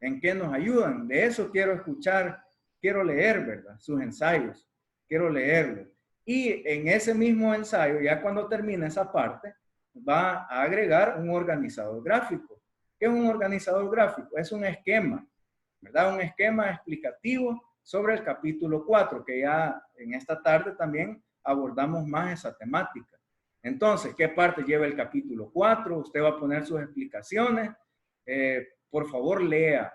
A: ¿en qué nos ayudan? De eso quiero escuchar, quiero leer, ¿verdad? Sus ensayos, quiero leerlos. Y en ese mismo ensayo, ya cuando termine esa parte, va a agregar un organizador gráfico. ¿Qué es un organizador gráfico? Es un esquema, ¿verdad? Un esquema explicativo sobre el capítulo 4, que ya en esta tarde también abordamos más esa temática. Entonces, ¿qué parte lleva el capítulo 4? Usted va a poner sus explicaciones. Por favor, lea,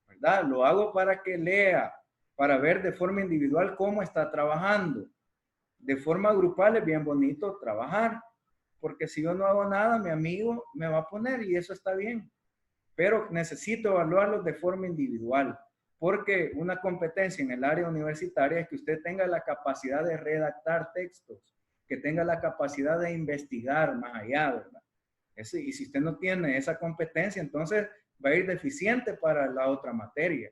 A: ¿verdad? Lo hago para que lea, para ver de forma individual cómo está trabajando. De forma grupal es bien bonito trabajar, porque si yo no hago nada, mi amigo me va a poner y eso está bien. Pero necesito evaluarlos de forma individual, porque una competencia en el área universitaria es que usted tenga la capacidad de redactar textos, que tenga la capacidad de investigar más allá, ¿verdad? Y si usted no tiene esa competencia, entonces va a ir deficiente para la otra materia.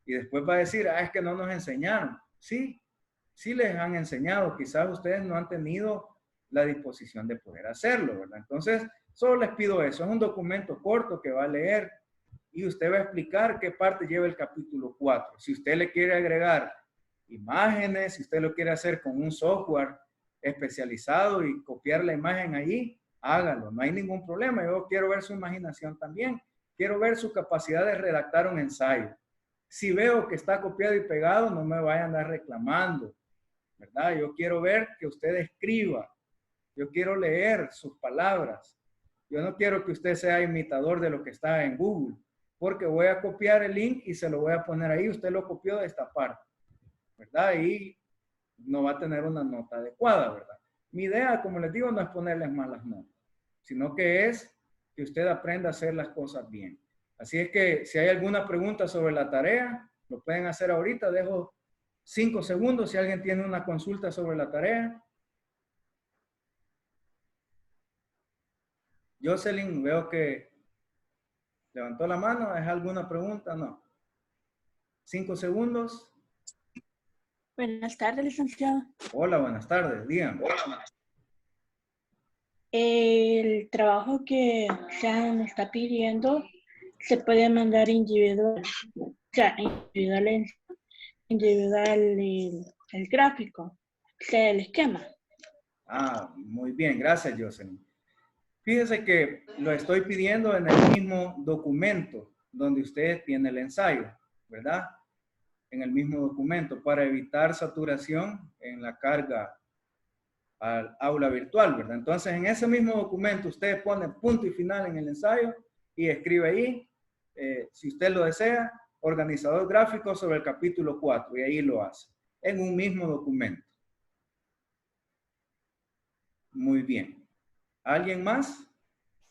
A: Y después va a decir, es que no nos enseñaron. Sí, sí les han enseñado, quizás ustedes no han tenido la disposición de poder hacerlo, ¿verdad? Entonces, solo les pido eso, es un documento corto que va a leer y usted va a explicar qué parte lleva el capítulo 4. Si usted le quiere agregar imágenes, si usted lo quiere hacer con un software especializado y copiar la imagen allí, hágalo, no hay ningún problema. Yo quiero ver su imaginación también, quiero ver su capacidad de redactar un ensayo. Si veo que está copiado y pegado, no me vayan a andar reclamando, ¿verdad? Yo quiero ver que usted escriba, yo quiero leer sus palabras. Yo no quiero que usted sea imitador de lo que está en Google, porque voy a copiar el link y se lo voy a poner ahí. Usted lo copió de esta parte, ¿verdad? Y no va a tener una nota adecuada, ¿verdad? Mi idea, como les digo, no es ponerles malas notas, sino que es que usted aprenda a hacer las cosas bien. Así es que si hay alguna pregunta sobre la tarea, lo pueden hacer ahorita. Dejo 5 segundos si alguien tiene una consulta sobre la tarea. Jocelyn, veo que levantó la mano. ¿Es alguna pregunta? No. 5 segundos.
F: Buenas tardes, licenciado.
A: Hola, buenas tardes. Díganme.
F: El trabajo que se me está pidiendo se puede mandar individual, o sea, individual el gráfico, o sea, el esquema.
A: Ah, muy bien. Gracias, Jocelyn. Fíjese que lo estoy pidiendo en el mismo documento donde usted tiene el ensayo, ¿verdad? En el mismo documento para evitar saturación en la carga al aula virtual, ¿verdad? Entonces, en ese mismo documento usted pone punto y final en el ensayo y escribe ahí, si usted lo desea, organizador gráfico sobre el capítulo 4 y ahí lo hace, en un mismo documento. Muy bien. ¿Alguien más?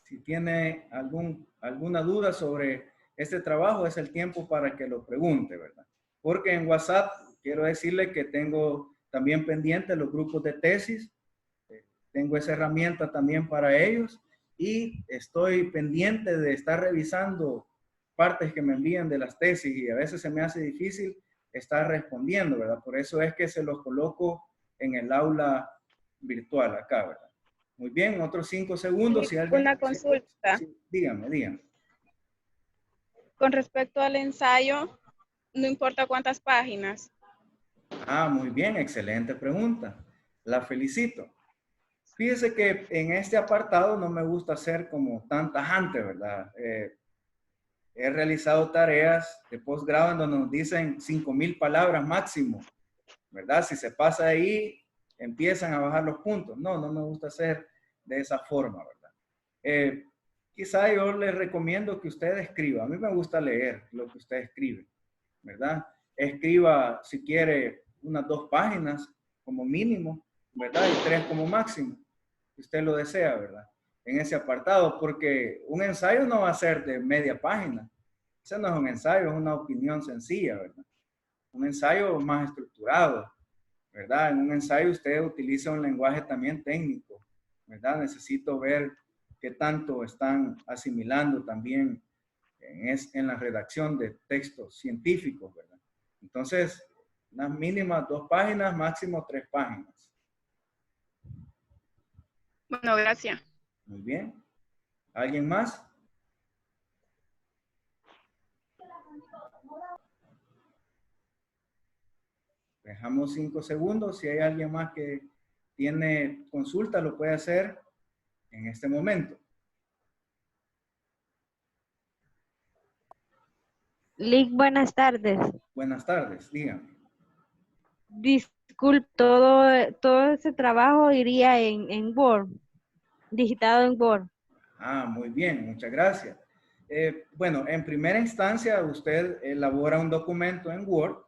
A: Si tiene alguna duda sobre este trabajo, es el tiempo para que lo pregunte, ¿verdad? Porque en WhatsApp quiero decirle que tengo también pendiente los grupos de tesis. Tengo esa herramienta también para ellos y estoy pendiente de estar revisando partes que me envían de las tesis y a veces se me hace difícil estar respondiendo, ¿verdad? Por eso es que se los coloco en el aula virtual acá, ¿verdad? Muy bien, otros 5 segundos. Si alguien,
D: Una consulta.
A: sí, dígame.
D: Con respecto al ensayo, no importa cuántas páginas.
A: Ah, muy bien, excelente pregunta. La felicito. Fíjese que en este apartado no me gusta ser como tan tajante, ¿verdad? He realizado tareas de posgrado en donde nos dicen 5,000 palabras máximo, ¿verdad? Si se pasa ahí, empiezan a bajar los puntos. No me gusta hacer de esa forma, ¿verdad? Quizá yo les recomiendo que usted escriba. A mí me gusta leer lo que usted escribe, ¿verdad? Escriba, si quiere, unas 2 páginas como mínimo, ¿verdad? Y 3 como máximo, si usted lo desea, ¿verdad? En ese apartado, porque un ensayo no va a ser de media página. Ese no es un ensayo, es una opinión sencilla, ¿verdad? Un ensayo más estructurado, ¿verdad? En un ensayo usted utiliza un lenguaje también técnico, ¿verdad? Necesito ver qué tanto están asimilando también en la redacción de textos científicos, ¿verdad? Entonces, unas mínimas 2 páginas, máximo 3 páginas.
D: Bueno, gracias.
A: Muy bien. ¿Alguien más? Dejamos 5 segundos. Si hay alguien más que tiene consulta, lo puede hacer en este momento.
G: Lick, buenas tardes.
A: Buenas tardes, dígame.
G: Disculpe, todo ese trabajo iría en Word, digitado en Word.
A: Ah, muy bien, muchas gracias. Bueno, en primera instancia, usted elabora un documento en Word,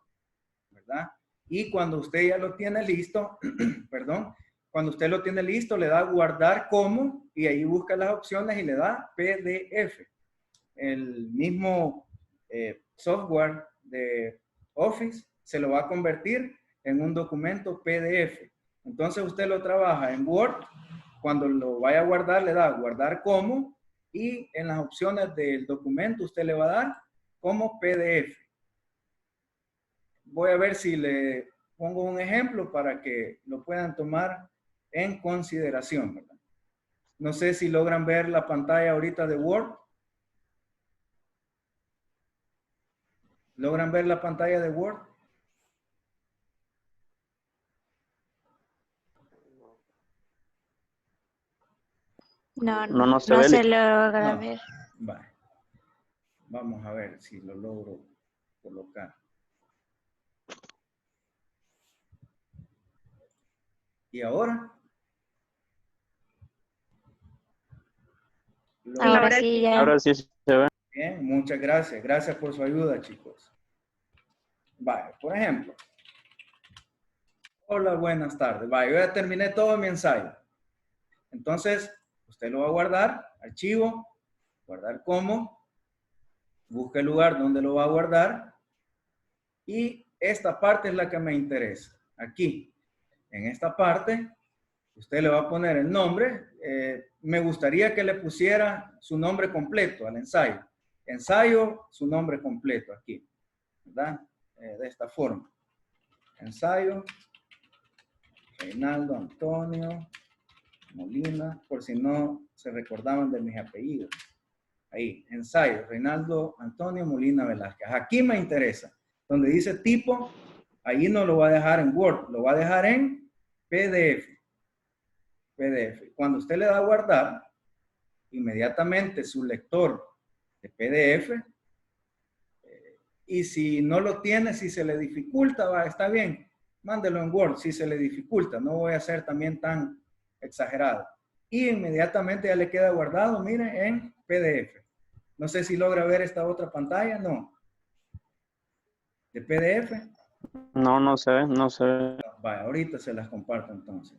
A: ¿verdad? Y cuando usted ya lo tiene listo, perdón, cuando usted lo tiene listo, le da guardar como y ahí busca las opciones y le da PDF. El mismo software de Office se lo va a convertir en un documento PDF. Entonces usted lo trabaja en Word. Cuando lo vaya a guardar, le da guardar como y en las opciones del documento usted le va a dar como PDF. Voy a ver si le pongo un ejemplo para que lo puedan tomar en consideración, ¿verdad? No sé si logran ver la pantalla ahorita de Word. ¿Logran ver la pantalla de Word?
E: No se
G: No
E: ve.
G: se logra
A: No.
G: ver.
A: Vale. Vamos a ver si lo logro colocar. ¿Y ahora?
G: Ahora sí ya.
E: Ahora sí se ve.
A: Bien, muchas gracias. Gracias por su ayuda, chicos. Vale, por ejemplo. Hola, buenas tardes. Vale, yo ya terminé todo mi ensayo. Entonces, usted lo va a guardar, archivo, guardar como, busque el lugar donde lo va a guardar y esta parte es la que me interesa. Aquí, en esta parte, usted le va a poner el nombre. Me gustaría que le pusiera su nombre completo al ensayo. Ensayo, su nombre completo aquí, ¿verdad? De esta forma. Ensayo, Reinaldo Antonio Molina, por si no se recordaban de mis apellidos. Ahí, ensayo, Reinaldo Antonio Molina Velázquez. Aquí me interesa. Donde dice tipo, ahí no lo va a dejar en Word, lo va a dejar en PDF. PDF. Cuando usted le da a guardar, inmediatamente su lector de PDF, y si no lo tiene, si se le dificulta, va, está bien, mándelo en Word, si se le dificulta, no voy a ser también tan exagerado. Y inmediatamente ya le queda guardado, mire, en PDF. No sé si logra ver esta otra pantalla, no. De PDF.
E: No se ve, no se ve.
A: Vaya, ahorita se las comparto entonces.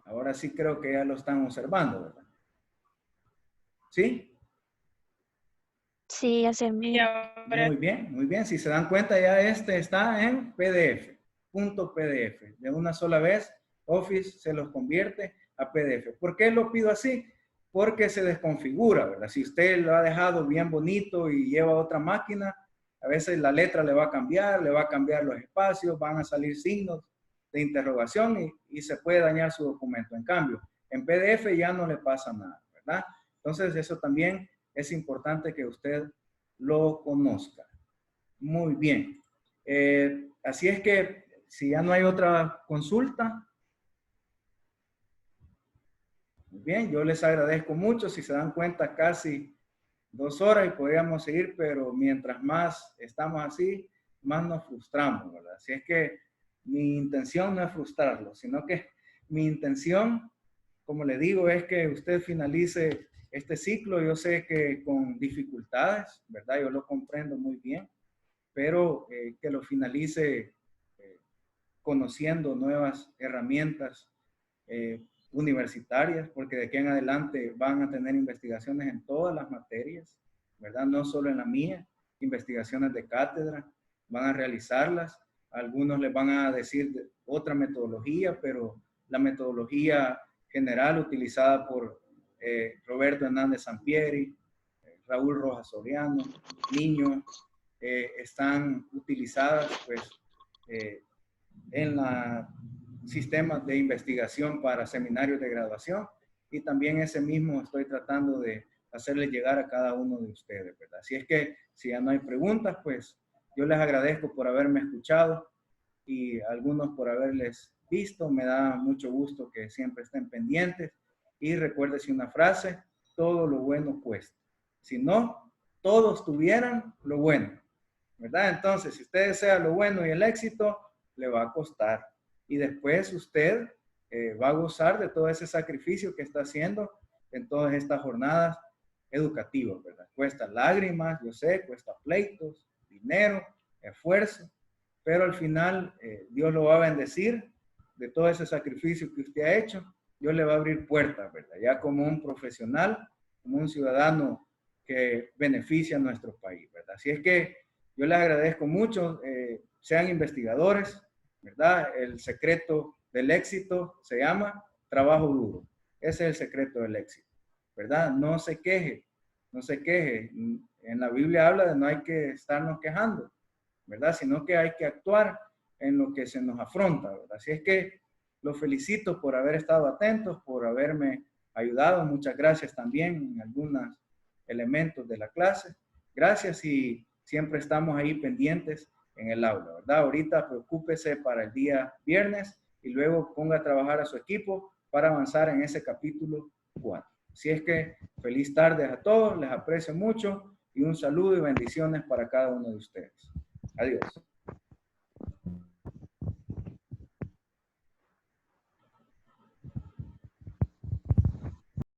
A: Ahora sí creo que ya lo están observando, ¿verdad? ¿Sí?
G: Sí, ya se mira.
A: Muy bien, muy bien. Si se dan cuenta, ya este está en PDF, .pdf. De una sola vez, Office se los convierte a PDF. ¿Por qué lo pido así? Porque se desconfigura, ¿verdad? Si usted lo ha dejado bien bonito y lleva otra máquina, a veces la letra le va a cambiar los espacios, van a salir signos de interrogación y se puede dañar su documento. En cambio, en PDF ya no le pasa nada, ¿verdad? Entonces, eso también es importante que usted lo conozca. Muy bien. Así es que, si ya no hay otra consulta, muy bien, yo les agradezco mucho. Si se dan cuenta, casi 2 horas y podríamos seguir, pero mientras más estamos así, más nos frustramos, ¿verdad? Así es que mi intención no es frustrarlo, sino que mi intención, como le digo, es que usted finalice este ciclo. Yo sé que con dificultades, ¿verdad? Yo lo comprendo muy bien, pero que lo finalice conociendo nuevas herramientas universitarias, porque de aquí en adelante van a tener investigaciones en todas las materias, ¿verdad? No solo en la mía, investigaciones de cátedra, van a realizarlas. Algunos les van a decir otra metodología, pero la metodología general utilizada por Roberto Hernández Sampieri, Raúl Rojas Soriano, Niño, están utilizadas pues en la sistemas de investigación para seminarios de graduación, y también ese mismo estoy tratando de hacerle llegar a cada uno de ustedes, ¿verdad? Así es que si ya no hay preguntas, pues yo les agradezco por haberme escuchado y algunos por haberles visto. Me da mucho gusto que siempre estén pendientes, y recuérdese una frase: todo lo bueno cuesta. Si no, todos tuvieran lo bueno, ¿verdad? Entonces, si usted desea lo bueno y el éxito, le va a costar. Y después usted va a gozar de todo ese sacrificio que está haciendo en todas estas jornadas educativas, ¿verdad? Cuesta lágrimas, yo sé, cuesta pleitos, dinero, esfuerzo, pero al final Dios lo va a bendecir de todo ese sacrificio que usted ha hecho. Dios le va a abrir puertas, ¿verdad? Ya como un profesional, como un ciudadano que beneficia a nuestro país, ¿verdad? Así es que yo les agradezco mucho. Sean investigadores, ¿verdad? El secreto del éxito se llama trabajo duro. Ese es el secreto del éxito, ¿verdad? No se queje, no se queje. En la Biblia habla de no hay que estarnos quejando, ¿verdad? Sino que hay que actuar en lo que se nos afronta, ¿verdad? Así es que los felicito por haber estado atentos, por haberme ayudado. Muchas gracias también en algunos elementos de la clase. Gracias, y siempre estamos ahí pendientes en el aula, ¿verdad? Ahorita preocúpese para el día viernes y luego ponga a trabajar a su equipo para avanzar en ese capítulo 4. Así es que feliz tarde a todos, les aprecio mucho y un saludo y bendiciones para cada uno de ustedes. Adiós.